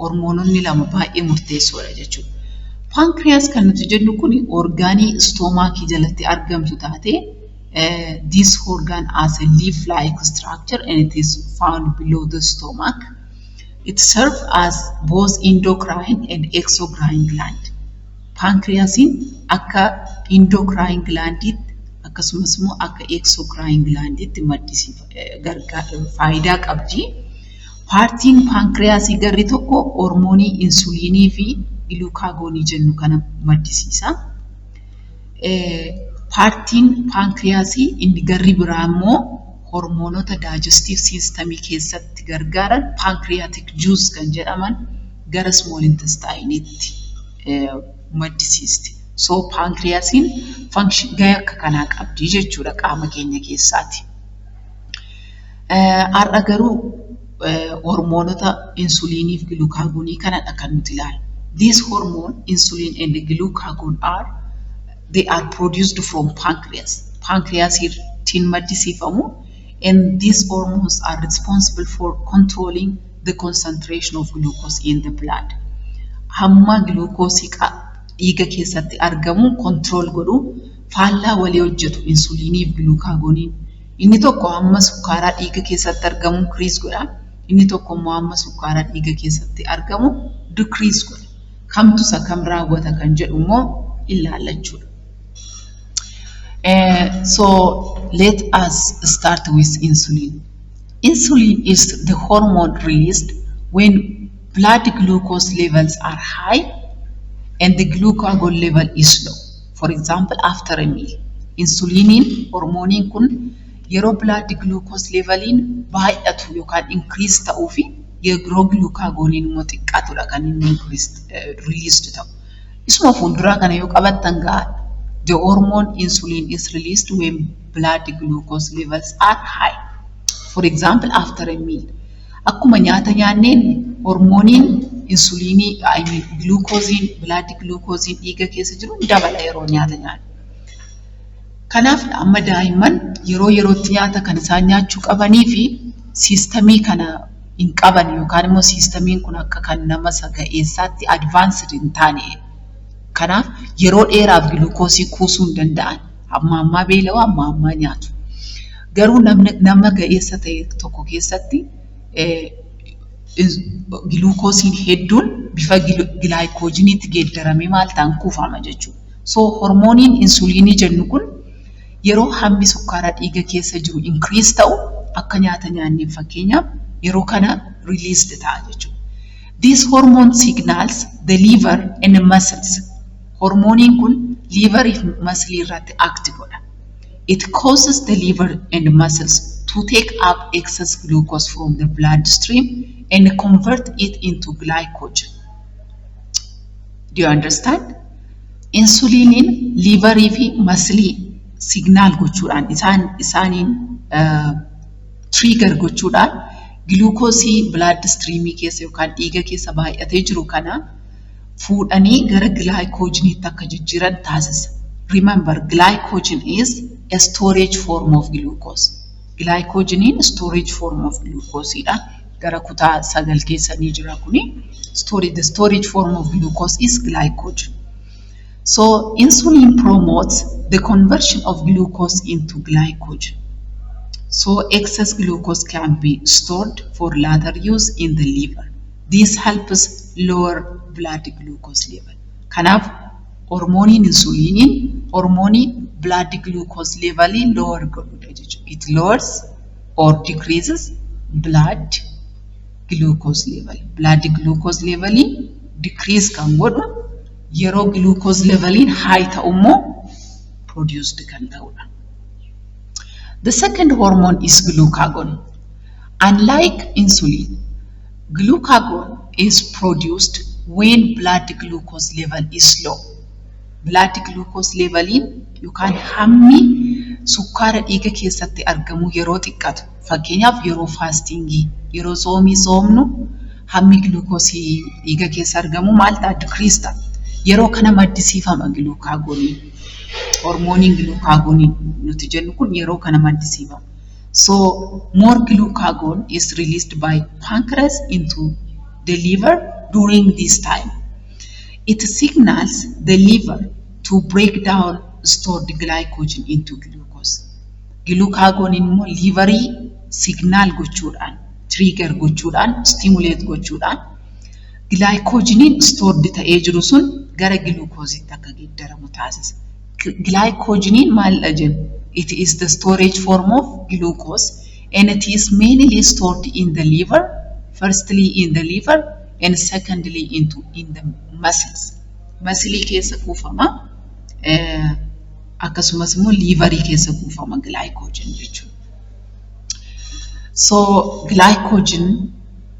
hormoononni lama baay'ee murteessoodha jechuudha. Pancreas kan nuti jennu kun orgaanii stomachii jalatti argamtu taate this organ has a leaf-like structure and it is found below the stomach. It serves as both endocrine and exocrine gland. Pancreasin akka endocrine glanditti akkasumas immoo akka exocrine glanditti faayidaa qabdi. Paartiin pancreasii garri tokko hormoonii insuliinii fi glucagonii jennu kana maddisiisa. Paartiin pancreasii inni garri biraa immoo hormoonota digestive systemii keessatti gargaaran pancreatic juice kan jedhaman gara small intestine'itti maddisiisti. So pancreasiin function gahee akka kanaa qabdi jechuudha qaama keenya keessaati. Har'a garuu hormoonota insuliinii fi glucagonii kanadha kan nuti ilaalu. These hormone, insulin and glucagon they are produced from pancreas. Pancreas irratti maddisiifamu, and these hormones are responsible for controlling the concentration of glucose in the blood. Hamma glucose dhiiga keessatti argamu control godhu faallaa walii hojjetu insuliinii fi glucagoniin. Inni tokko hamma sukkaaraa dhiiga keessatti argamu increase godha. Inni tokko immoo hamma sukkaaraa dhiiga keessatti argamu decrease godha. Kamtu isa kam raawwata kan jedhu immoo ilaalachuudha. So let us start with insulin. Insulin is the hormone released when blood glucose levels are high and the glucagon level is low. For example, after a meal, insuliniin hormooniin kun yeroo blood glucose levelin baay'atu yookaan increase ta'uu fi yeroo glucagoniin immoo xiqqaatudha kan inni released ta'u. Isuma fuulduraa kana yoo qabattan gaadha. The hormone insulin is released when blood glucose levels are high. For example, after a meal. Akkuma nyaata nyaanneen hormooniin insulinii, glucosiin, blood glucosiin dhiiga keessa jiru dabala yeroo nyaata nyaannu. Kanaaf amma daa'imman yerootti nyaata kan isaan nyaachuu qabanii fi siistamii kana hin qaban yookaan immoo siistamiin kun akka kan nama ga'eessaatti advanced hin taane. Kanaaf yeroo dheeraaf glukoosii kuusuu hin danda'an. Amma beela'u amma nyaatu. Garuu nama ga'eessa ta'e tokko keessatti glukoosiin hedduun bifa gilaayikoojiniitti geeddaramee maal ta'an kuufama jechuudha. So hormooniin insuliinii jennu kun yeroo hammi sukkaaraa dhiiga keessa jiru increase ta'u akka nyaata nyaanneen fakkeenyaaf yeroo kana released ta'a jechuudha. These hormone signals the liver and the muscles. Hormooniin kun liver fi muscle irratti act godha. It causes the liver and muscles to take up excess glucose from the bloodstream and convert it into glycogen. Do you understand? Insuliniin liver fi muscle signal gochuudhaan isaaniin trigger gochuudhaan glucosii bloodstreamii keessa yookaan dhiiga keessa baay'atee jiru kana fuudhanii gara glycogeniitti akka jijjiiran taasisa. Remember, glycogen is a storage form of glucose. Glycogeniin storage form of glucose dha. Gara kutaa 9 keessa ni jira kuni. The storage form of glucose is glycogen. So insulin promotes the conversion of glucose into glycogen. So excess glucose can be stored for later use in the liver. This helps lower blood glucose level. Kanaaf hormooniin insuliiniin hormoonii blood glucose level lower godhudha jechuudha. It lowers or decreases blood glucose level. Blood glucose level decrease kan godhu yeroo glucose level high ta'u immoo produced kan ta'udha. The second hormone is glucagon. Unlike insulin, glucagon is produced when blood glucose level is low. Blood glucose level yookaan hammi sukkaara dhiiga keessatti argamu yeroo xiqqaatu. Fakkeenyaaf yeroo fastingii, yeroo soomnu hammi glukoosii dhiiga keessa argamu maal ta'a decrease ta'a. Yeroo kana maddisiifama glucagonii. Hormooniin glucagonii nuti jennu kun yeroo kana maddisiifama. So more glucagon is released by pancreas into the liver during this time. It signals the liver to break down stored glycogen into glucose. Glucagon immoo liverii signal gochuudhaan, trigger gochuudhaan, stimulate gochuudhaan glycogeniin stored ta'ee jiru sun gara glucoseetti akka geeddaramu taasisa. Glycogeniin maalidha jennu? It is the storage form of glucose and it is mainly stored in the liver, firstly in the liver and secondly in the muscles. Muscle keessa kuufama akkasumas immoo liverii keessa kuufama glycogen jechuudha. So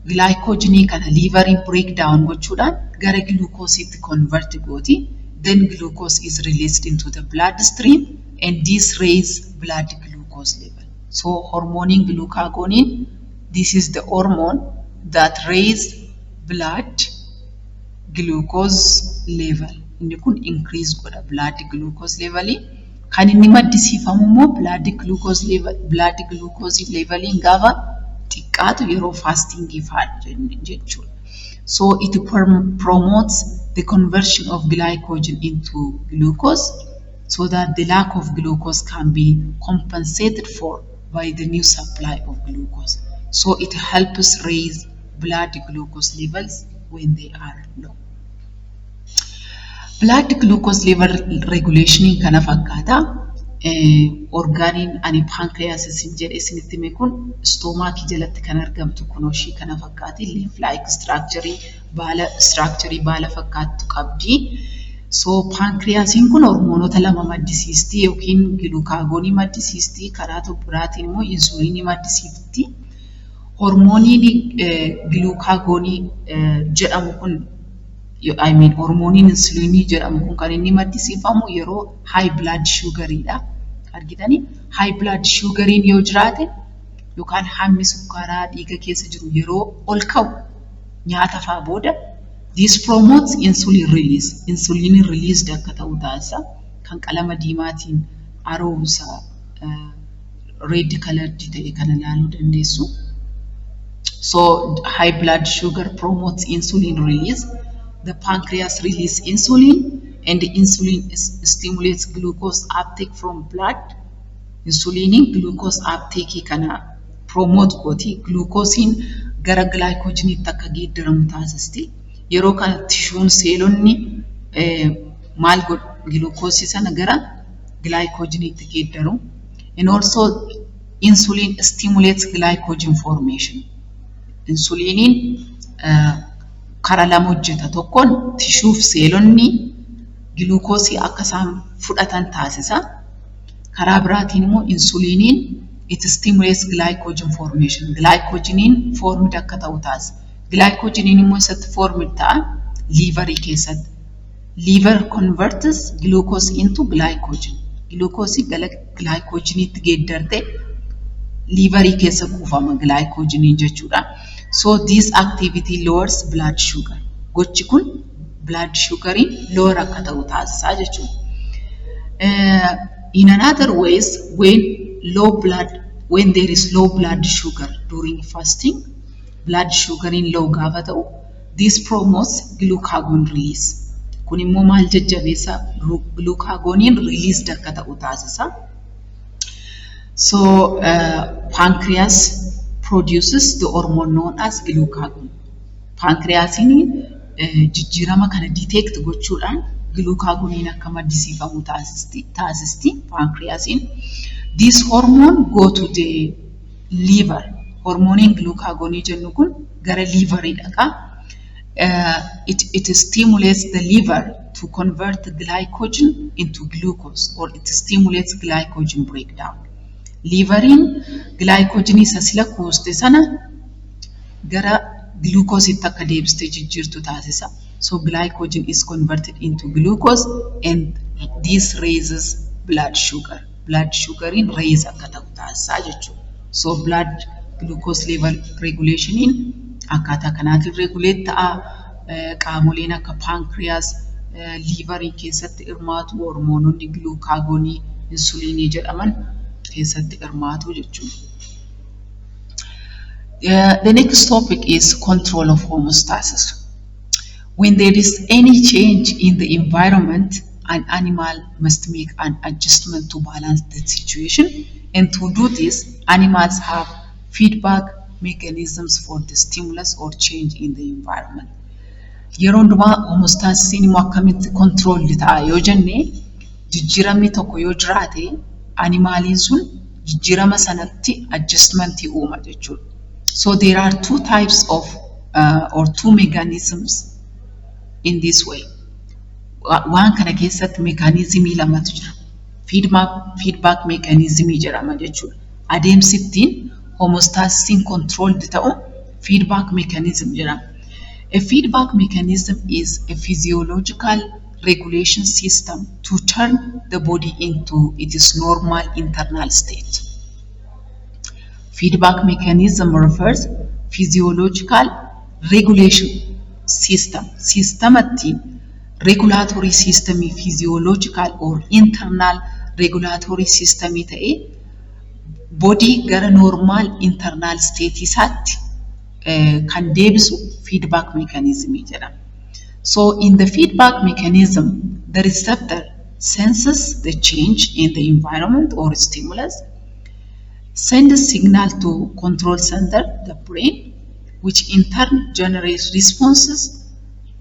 glycogenii kana liverii breakdown gochuudhaan gara glucoseetti convert gooti. Then glucose is released into the bloodstream and this raises blood glucose level. So hormooniin glucagonin, this is the hormone that raises blood glucose level. Inni kun increase godha blood glucose level. Kan inni maddisiifamu immoo blood glucose level gaafa xiqqaatu yeroo fastingii fa'aa jechuudha. So it promotes the conversion of glycogen into glucose so that the lack of glucose can be compensated for by the new supply of glucose. So it helps raise blood glucose levels when they are low. Blood glucose level regulation kana fakkaata. orgaaniin ani pancreasis hin jedhe isinitti hime kun stomaakii jalatti kan argamtu kun ishii kana fakkaati leaf like structure baala fakkaattu qabdi. So pancreasiin kun hormoonota lama maddisiisti yookiin gilukaagoonii maddisiisti karaa tokko biraatiin immoo insuliinii maddisiifti. Hormooniin gilukaagoonii jedhamu kun hormooniin insuliinii jedhamu kun kan inni maddisiifamu yeroo high blood sugaridha. Argitanii high blood sugariin yoo jiraate yookaan hammi sukkaaraa dhiiga keessa jiru yeroo ol ka'u nyaata fa'aa booda this promotes insulin release. Insulin released akka ta'u taasisa kan qalama diimaatiin aroomsa red colored ta'e kana ilaaluu dandeessu. So high blood sugar promotes insulin release. The pancreas releases insulin and the insulin stimulates glucose uptake from blood. Insulin glucose uptake kana promote gooti. Glucosein gara glycogenitti akka geeddaramu taasisti. Yeroo kana tishuun seelonni maal godhu glucose sana gara glycogenitti geeddaru. And also insulin stimulates glycogen formation. Insuliniin karaa lama hojjeta. Tokkoon tishuuf seelonni glucose akka isaan fudhatan taasisa. Karaa biraatiin immoo insuliniin it stimulates glycogen formation. Glycogeniin formed akka ta'u taasisa. Glycogeniin immoo isatti formed ta'a liverii keessatti. Liver converts glucose into glycogen. Glucose gara glycogenitti geeddarte liverii keessa kuufama glycogeniin jechuudha. So this activity lowers blood sugar. Gochi kun blood sugarin lower akka ta'u taasisa jechuudha. In another ways, when there is low blood sugar during fasting, blood sugarin low gaafa ta'u, this promotes glucagon release. Kun immoo maal jajjabeessa glucagonin released akka ta'u taasisa. So pancreas produces the hormone known as glucagon. Pancreasiin jijjiirama kana detect gochuudhaan glucagonin akka maddisiifamu taasisti pancreasiin. This hormone go to the liver. Hormooniin glucagonii jennu kun gara liverii dhaqa. It stimulates the liver to convert glycogen into glucose, or it stimulates glycogen breakdown. Liverin glycogen isa sila kuuste sana gara glucose itti akka deebiste jijjiirtu taasisa. So glycogen is converted into glucose and this raises blood sugar. Blood sugarin raise akka ta'u taasisa jechuudha. So blood glucose level regulation in akkaataa kanaatiin regulate ta'a. Qaamoleen akka pancreas liverii keessatti hirmaatu hormoononni glucagonii insulinii jedhaman keessatti hirmaatu jechuudha. The next topic is control of homeostasis. When there is any change in the environment, an animal must make an adjustment to balance the situation. And to do this, animals have feedback mechanisms for the stimulus or change in the environment. Yeroo hundumaa homeostasiin immoo akkamitti control ta'a yoo jenne jijjiiramni tokko yoo jiraate animaaliin sun jijjiirama sanatti adjustmentii uuma jechuudha. So there are two types of or two mechanisms in this way. Waan kana keessatti mechanismii lamatu jira. Feedback mechanismii jedhama jechuudha. Adeemsi ittiin homeostasiin controlled ta'u feedback mechanism jedhama. A feedback mechanism is a physiological regulation system to turn the body into its normal internal state. Feedback mechanism refers physiological regulation system. Systematti regulatory system physiological or internal regulatory system ta'e body gara normal internal state isaatti kan deebisu feedback mechanism jedhama. So in the feedback mechanism, the receptor senses the change in the environment or stimulus, sends a signal to control center, the brain, which in turn generates responses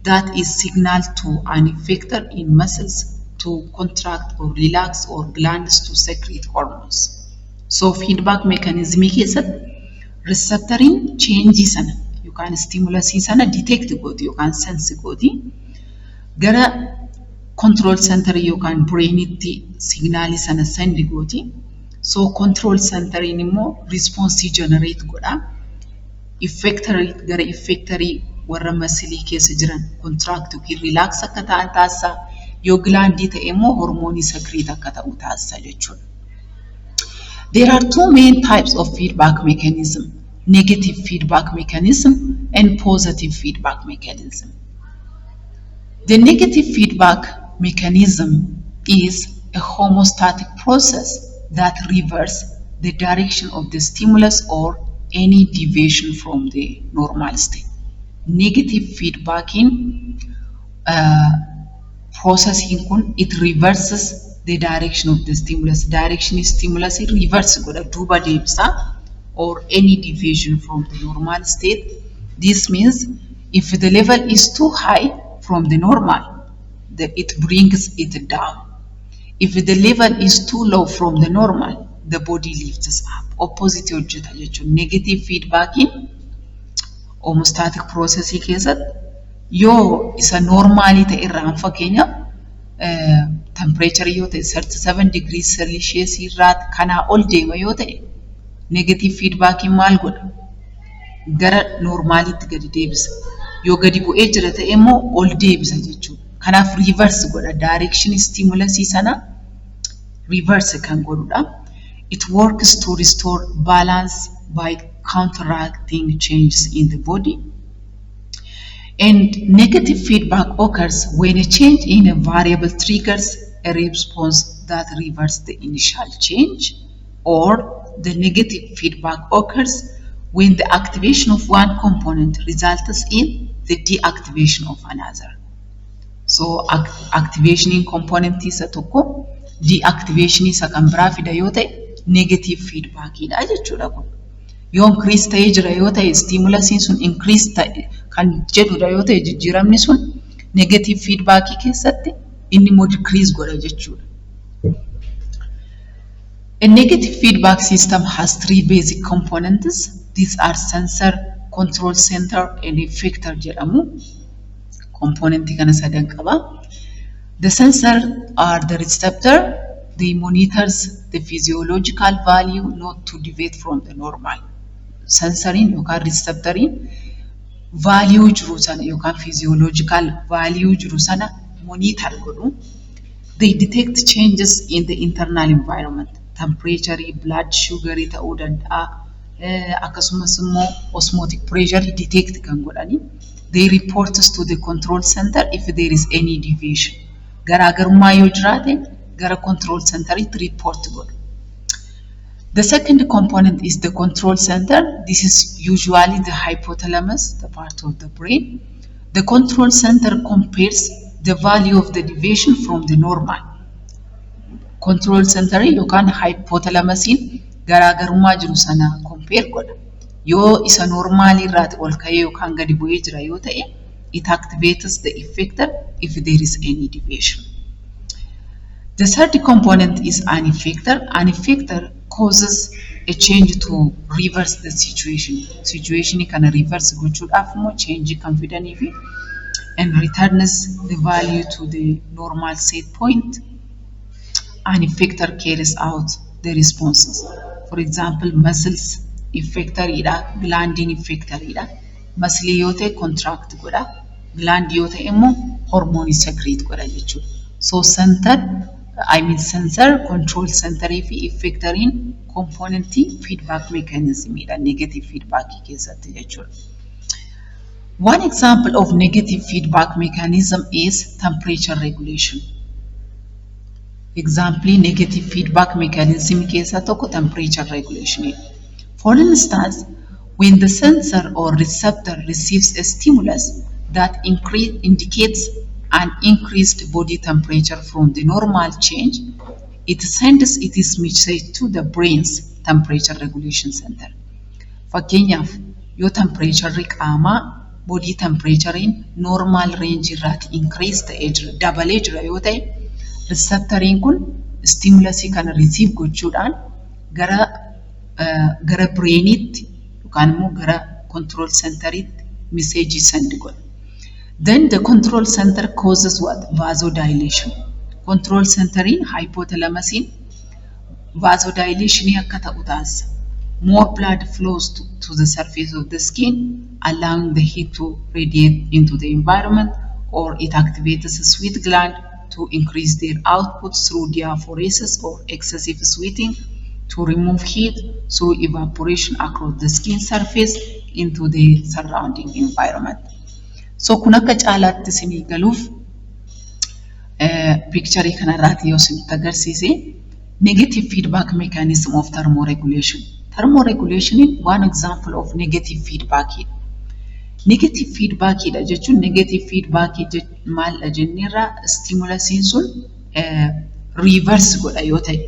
that is signaled to an effector in muscles to contract or relax or glands to secrete hormones. So feedback mechanism is that receptorin changes sana you can stimulus sana detect godi you can sense godi gara control center you can brain it signal sana send godi so control center inimo response generate goda effectory gara effectory warra muscle keessa jiran contract ki relax akka ta'an taassa yoo gland ta'emo hormone secrete akka ta'u taassa jechuudha. There are two main types of feedback mechanism: negative feedback mechanism and positive feedback mechanism. The negative feedback mechanism is a homeostatic process that reverses the direction of the stimulus or any deviation from the normal state. Negative feedback in processing it reverses the direction of the stimulus. Direction is stimulus it reverse goda duba deebisa or any deviation from the normal state. This means if the level is too high from the normal, it brings it down. If the level is too low from the normal, the body lifts up. Opposite hojjeta jechuun negative feedback in homeostatic process keessatti yoo isa normally ta'e irraan fakkeenya temperature yoo ta'e 37 degrees Celsius irraa kana ol deema yoo ta'e negative feedback in maal godha gara normalitti gadi deebisa yoo gadi bu'ee jira ta'e immoo ol deebisa jechuudha kanaaf reverse godha direction stimulus sana reverse kan godhudha. It works to restore balance by counteracting changes in the body. And negative feedback occurs when a change in a variable triggers a response that reverses the initial change, or the negative feedback occurs when the activation of one component results in the deactivation of another. So activation in component isa tokko deactivation isa kan biraa fida yoo ta'e negative feedback ida jechuudha kun. Yoo increase ta'ee jira yoo ta'e stimulus sun increase ta'e kan jedhudha yoo ta'e jijjiiramni sun negative feedback keessatti inni immoo decrease godha jechuudha. A negative feedback system has three basic components. These are sensor, control center and effector jedhamu. Component kana sadan qaba. The sensor are the receptor. They monitors the physiological value not to deviate from the normal. Sensorin yookaan receptorin value jiru sana yookaan physiological value jiru sana monitor godhu. They detect changes in the internal environment. Temperature, blood sugar ta'uu danda'a. Akkasumas immoo osmotic pressure detect kan godhani. They report to the control center if there is any deviation. Garaagarummaa yoo jiraate gara control center it report godhu. The second component is the control center. This is usually the hypothalamus, the part of the brain. The control center compares the value of the deviation from the normal. Control center yookaan hypothalamus in garaagarummaa jiru sana compare godha. Yoo isa normal irraati ol ka'ee yookaan gadi bu'ee jira yoo ta'e it activates the effector if there is any deviation. The third component is an effector. An effector causes a change to reverse the situation. Situation can reverse gochuudhaaf immoo change kan fidanii fi and returns the value to the normal set point. An effector carries out the responses. For example, muscles effector ida, glandin effector ida. Muscle yoo ta'e contract godha, gland yoo ta'e immoo hormone secrete godha jechuudha. So sensor, control center fi effector in component feedback mechanism ida negative feedback keessatti jechuudha. One example of negative feedback mechanism is temperature regulation. Example negative feedback mechanism keessa tokko temperature regulation. For instance, when the sensor or receptor receives a stimulus that indicates an increased body temperature from the normal change, it sends its message to the brain's temperature regulation center. Fakkeenyaaf yoo temperature qaamaa body temperature in normal range irratti increase ta'ee jira dabalee jira yoo ta'e Receptoriin kun stimulusii kana receive gochuudhaan gara brainiitti yookaan immoo gara control centeritti message send godha. Then the control center causes what? Vasodilation. Control centerin hypothalamusin vasodilation akka ta'u taasisa. More blood flows to the surface of the skin, allowing the heat to radiate into the environment, or it activates the sweat gland to increase their output through diaphoresis or excessive sweating to remove heat through evaporation across the skin surface into the surrounding environment. So kun akka caalaatti isinii galuuf picture kanarraati yoo isinitti agarsiise negative feedback mechanism of thermoregulation. Thermoregulation is one example of negative feedback. Negative feedback jechuun negative feedback maal jenneerra stimulusiin sun reverse godha yoo ta'e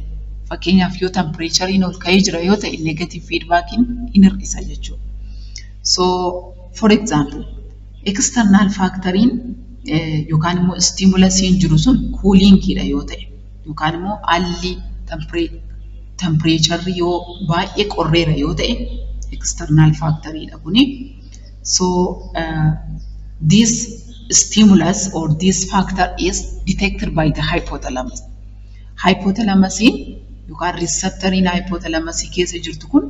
fakkeenyaaf yoo temperaturein ol ka'ee jira yoo ta'e negative feedback hin hir'isa jechuudha. So for example external factorin yookaan immoo stimulusiin jiru sun cooling dha yoo ta'e yookaan immoo haalli temperature yoo baay'ee qorreera yoo ta'e external factor dha kuni. So this stimulus or this factor is detected by the hypothalamus. Hypothalamusin yookaan receptorin hypothalamus keessa jirtu kun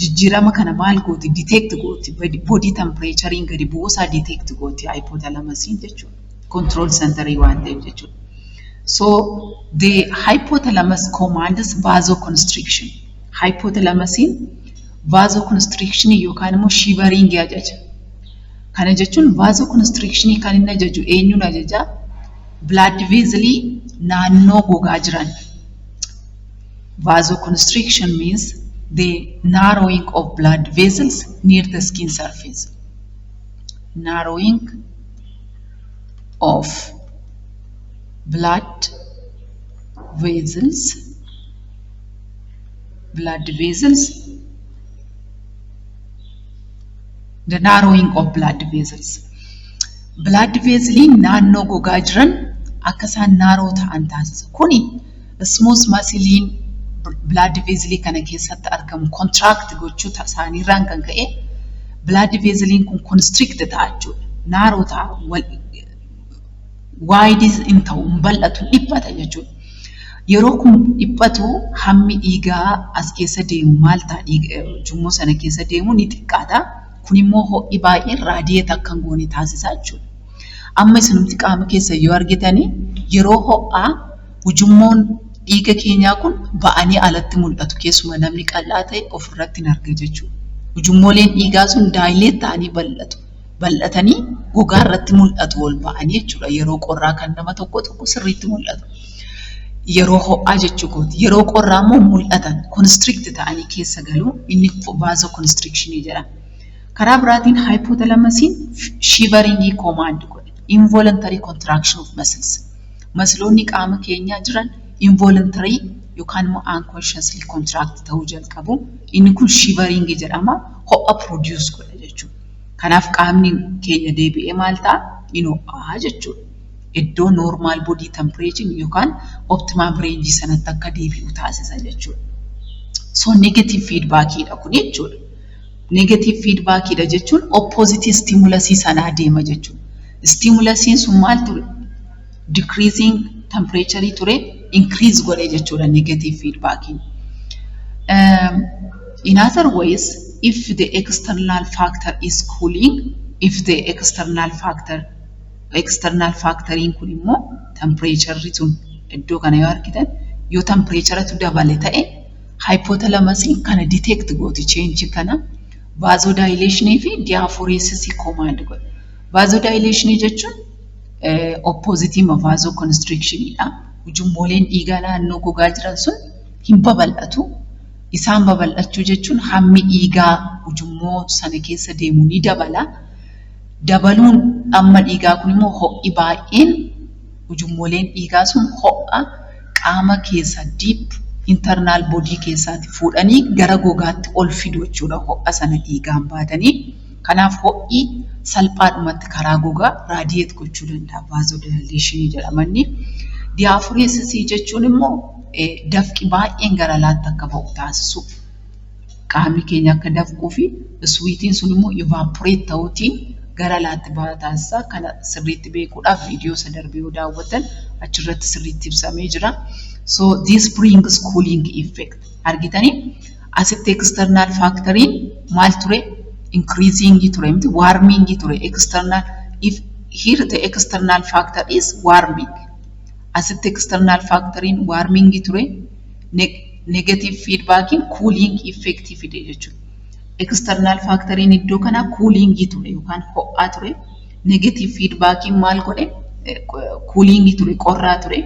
jijjiirama kana maal gooti detect gooti body temperaturein gadi buusaa detect gooti hypothalamusin jechuudha. Control center waan ta'eef jechuudha. So the hypothalamus commands vasoconstriction. Hypothalamusin vasoconstriction yookaan immoo shivering ajaja. Kana jechuun vasoconstriction kan inni ajaju eenyuun ajaja? Blood vessel naannoo gogaa jiran. Vasoconstriction means the narrowing of blood vessels near the skin surface. Narrowing of blood vessels. The narrowing of blood vessels. Blood vessels naannoo gogaa jiran akka isaan narrow ta'an taasisa. Kuni smooth muscle blood vessel kana keessatti argamu contract gochuu isaaniirraan kan ka'e blood vessel kun constrict ta'a jechuudha. Narrow ta'a wide in ta'u bal'atu dhiphata jechuudha. Yeroo kun dhiphatu hammi dhiigaa as keessa deemu maal ta'a ujummoo sana keessa deemu ni xiqqaata. Kun immoo ho'i baay'een raadiyeet akka hin goone taasisaa jechuudha. Amma isinumti qaama keessa yoo argitanii yeroo ho'aa ujummoon dhiiga keenyaa kun ba'anii alatti mul'atu keessuma namni qal'aa ta'e ofirratti hin arga jechuudha. Ujummooleen dhiigaa sun daayileet ta'anii bal'atanii gogaa irratti mul'atu ol ba'anii jechuudha. Yeroo qorraa kan nama tokko sirriitti mul'atu. Yeroo ho'aa jechuudha. Yeroo qorraa immoo mul'atan constrict ta'anii keessa galuu inni vasoconstriction jedhama. Karaa biraatiin hypothalamusin shivering command godha. Involuntary contraction of muscles. Muscloonni qaama keenyaa jiran involuntary yookaan immoo unconsciously contract ta'uu jalqabu. Inni kun shivering jedhama. Ho'a produce godha jechuudha. Kanaaf qaamni keenya deebi'ee maal ta'a? Inni ho'aa jechuudha. Iddoo normal body temperature yookaan optimum range sanatti akka deebi'u taasisa jechuudha. So negative feedback dha kun jechuudha. Negative feedback dha jechuun opposite stimulus sanaa deema jechuudha. Stimulusin sun maal ture? Decreasing temperature ture increase godhe jechuudha negative feedback. In other ways, if the external factor is cooling, if the external factorin kun immoo temperature sun iddoo kana yoo argitan yoo temperature tu dabale ta'e hypothalamusin kana detect gooti change kana vasodilation fi diaphoresis command godha. Vasodilation jechuun opposite vasoconstriction dha. Ujummooleen dhiigaa naannoo gogaa jiran sun hin babal'atu. Isaan babal'achuu jechuun hammi dhiigaa ujummoo sana keessa deemu ni dabala. Dabaluun amma dhiigaa kun immoo ho'i baay'een ujummooleen dhiigaa sun ho'a qaama keessa deep internal body keessaatti fuudhanii gara gogaatti ol fidu jechuudha ho'a sana dhiigaan baatanii. Kanaaf ho'i salphaadhumatti karaa gogaa raadiyeet gochuu danda'a vasodilation jedhamanni. Diaphoresis jechuun immoo dafqi baay'een gara alaatti akka ba'u taasisu. Qaamni keenya akka dafquu fi sweetiin sun immoo evaporate ta'uutiin gara alaatti ba'a taasisa. Kana sirriitti beekuudhaaf viidiyoo isa darbee yoo daawwatan achirratti sirriitti ibsamee jira. So this brings cooling effect. Argitanii asitti external factoriin maal ture? Increasing ture miti warming ture. External, if here the external factor is warming. Asitti external factoriin warming ture. Negative feedback in cooling effect fide jechuudha. External factoriin iddoo kana cooling ture yookaan ho'aa ture. Negative feedback in maal godhe? Cooling ture, qorraa ture.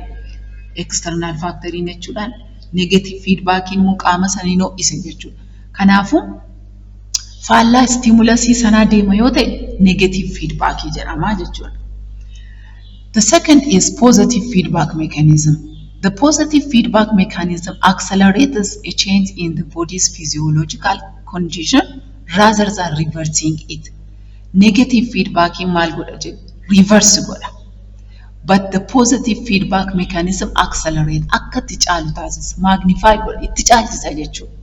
External factoriin jechuudhaan negative feedback in immoo qaama sanii ho'ise jechuudha. Kanaafuu faallaa stimulusii sanaa deema yoo ta'e negative feedback jedhama jechuudha. The second is positive feedback mechanism. The positive feedback mechanism accelerates a change in the body's physiological condition rather than reversing it. Negative feedback in maal godha jedhu reverse godha. But the positive feedback mechanism accelerates, akka itti caalu taasisa, magnify godha, itti caalchisa jechuudha.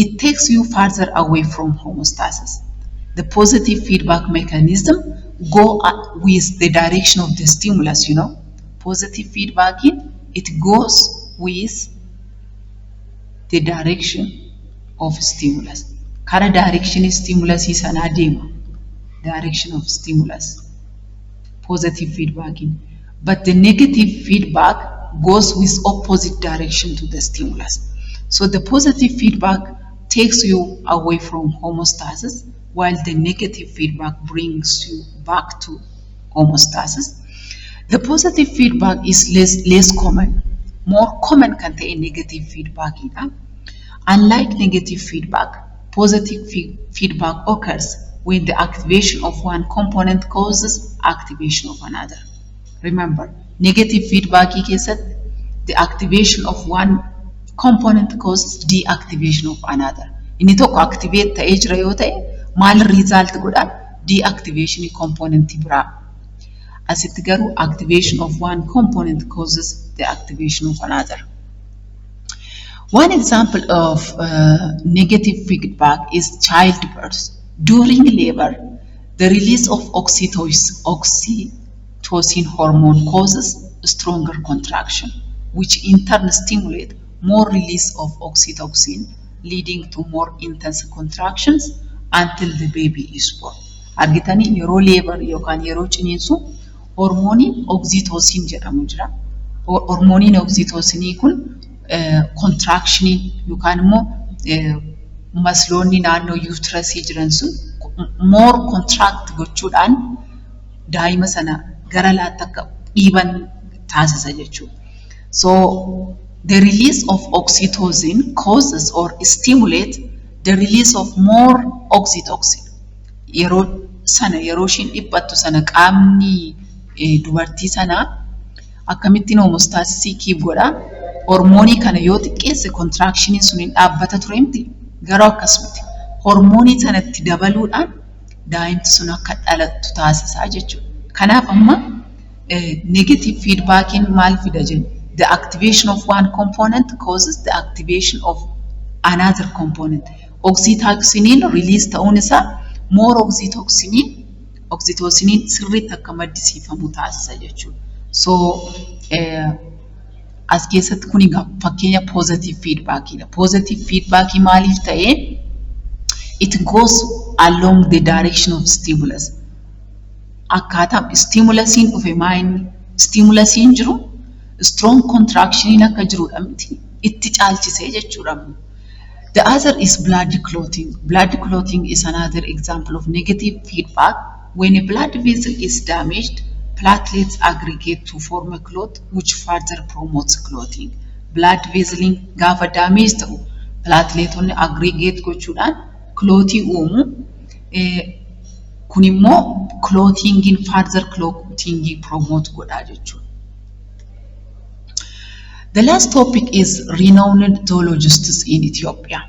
It takes you further away from homeostasis. The positive feedback mechanism go with the direction of the stimulus, you know. Positive feedback in it goes with the direction of stimulus. Kara direction stimulus is an adema. Direction of stimulus. Positive feedback in. But the negative feedback goes with opposite direction to the stimulus. So the positive feedback takes you away from homeostasis, while the negative feedback brings you back to homeostasis. The positive feedback is less common. More common can be negative feedback. Unlike negative feedback, positive feedback occurs when the activation of one component causes activation of another. Remember, negative feedback is that the activation of one component causes deactivation of another. Inni tokko activate ta'ee jira yoo ta'e, maal result godha? Deactivation component biraa. Asitti garuu activation of one component causes the activation of another. One example of negative feedback is childbirth. During labor, the release of oxytocin hormone causes stronger contraction, which in turn stimulate more release of oxytocin, leading to more intense contractions until the baby is born. Argitanii yeroo labor yookaan yeroo ciniinsu hormooniin oxytocin jedhamu jira. Hormooniin oxytocinii kun contractionii yookaan immoo masloonni naannoo uterusii jiran sun more contract gochuudhaan daa'ima sana gara laatti akka dhiiban taasisa jechuudha. So the release of oxytocin causes or stimulates the release of more oxytocin. Yeroo ishiin dhiphattu sana qaamni dubartii sana akkamittiin homeostaasisii kiip godha. Hormoonii kana yoo xiqqeesse contractioniin sun hin dhaabbata ture miti. Garuu akkasumatti hormoonii sanatti dabaluudhaan daa'imti sun akka dhalattu taasisaa jechuudha. Kanaaf amma negative feedbackiin maal fida jennu? The activation of one component causes the activation of another component. Oxytocinin release ta'uun isaa more oxytocinin sirriitti akka maddisiifamu taasisa jechuudha. So as keessatti kun fakkeenya positive feedbackidha. Positive feedback maaliif ta'ee? It goes along the direction of stimulus. Akkaataa stimulusiin dhufe maayinni? Stimulusiin jiru strong contractioniin akka jirudha miti. Itti caalchisee jechuudha. The other is blood clotting. Blood clotting is another example of negative feedback. When a blood vessel is damaged, platelets aggregate to form a clot which further promotes clotting. Blood vessel gaafa damage ta'u plateletonni aggregate gochuudhaan clotting uumu. Kun immoo clottingin further clotting promote godha jechuudha. The last topic is renowned zoologists in Ethiopia.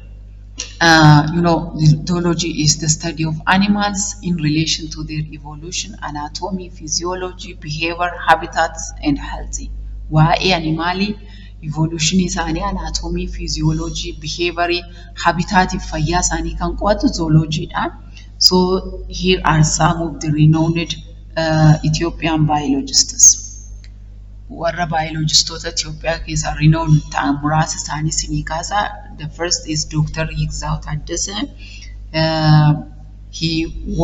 Zoology is the study of animals in relation to their evolution, anatomy, physiology, behavior, habitats, and health. waa'ee animaalii evolution isaanii anatomy physiology behavior habitat fayyaa isaanii kan qo'atu zoology dha. So here are some of the renowned Ethiopian biologists. Warra biologistoota Itoophiyaa keessaa renowned ta'an muraasa isaanii isinii kaasaa. The first is Dr. Yigzaaw Taddese. He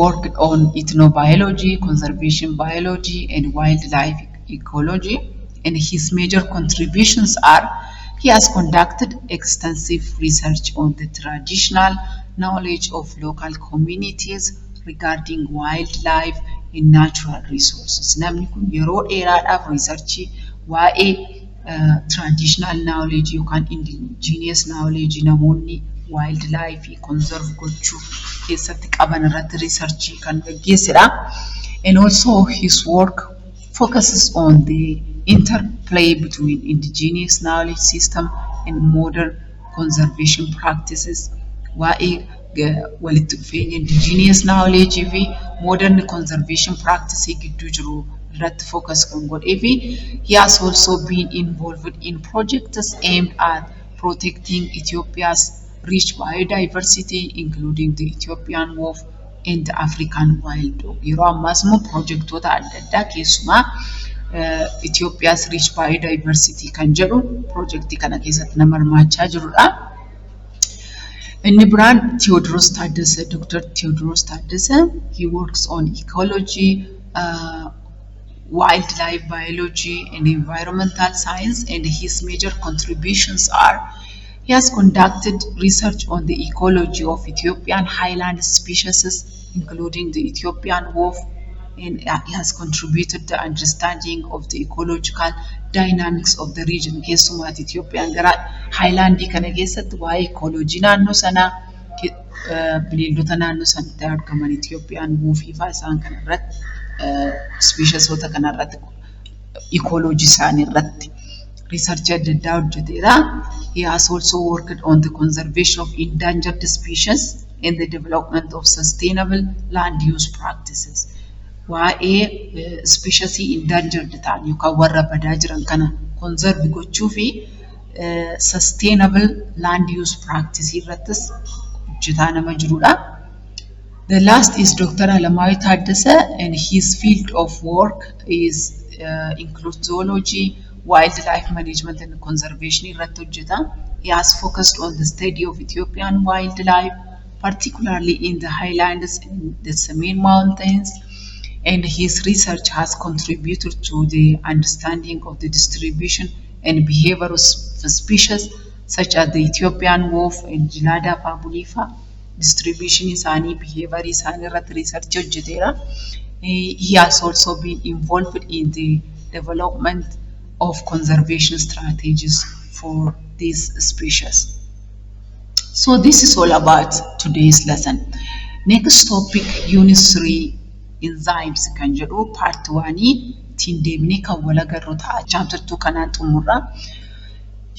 worked on ethnobiology, conservation biology, and wildlife ecology. And his major contributions are: he has conducted extensive research on the traditional knowledge of local communities regarding wildlife and natural resources. Namni kun yeroo dheeraadhaaf researchii waa'ee traditional knowledge yookaan indigenous knowledge namoonni wildlife conserve gochuu keessatti qaban irratti researchii kan gaggeessedha. And also his work focuses on the interplay between indigenous knowledge system and modern conservation practices. Waa'ee walitti dhufeenya indigenous knowledge fi modern conservation practice gidduu jiru irratti focus kan godhee fi he has also been involved in projects aimed at protecting Ethiopia's rich biodiversity, including the Ethiopian wolf and the African wild dog. Yeroo ammaas immoo projectoota adda addaa keessumaa Ethiopia's rich biodiversity kan jedhu projectii kana keessatti nama hirmaachaa jirudha. Inni biraan Theodoros Taddese, Dr. Theodoros Taddese, he works on ecology, wildlife biology, and environmental science, and his major contributions are: he has conducted research on the ecology of Ethiopian highland species, including the Ethiopian wolf, and he has contributed the understanding of the ecological dynamics of the region. Keessumaatti Ethiopian gara highland kana keessatti waa'ee ecology naannoo sanaa bineeldota naannoo sanatti argaman Ethiopian wolf fa'aa isaan kana irratti speciesota kana irratti ecology isaanii irratti research adda addaa hojjeteera. He has also worked on the conservation of endangered species and the development of sustainable land use practices. Waa'ee species endangered ta'an yookaan warra badaa jiran kana conserve gochuu fi sustainable land use practice irrattis hojjetaa nama jirudha. The last is Dr. Alamaawi Taddese, and his field of work is includes zoology, wildlife management and conservation irratti hojjeta. He has focused on the study of Ethiopian wildlife, particularly in the highlands and the Semien mountains, and his research has contributed to the understanding of the distribution and behavior of species such as the Ethiopian wolf and Gelada fabulifa. Distribution isaanii behavior isaanii irratti research hojjeteera. He has also been involved in the development of conservation strategies for these species. So this is all about today's lesson. Next topic, unit 3, enzymes kan jedhu part 1 tiin deemnee kan wal agarru ta'a. Chapter 2 kanaan xumurra.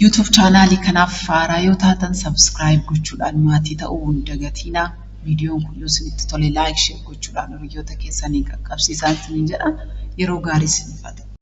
YouTube channel kanaaf haaraa yoo taatan subscribe gochuudhaan maatii ta'uu hin dagatinaa. Viidiyoon kun yoo isinitti tole like share gochuudhaan hiriyoota keessanii qaqqabsiisaa isiniin jedha. Yeroo gaarii isiniif haa ta'u.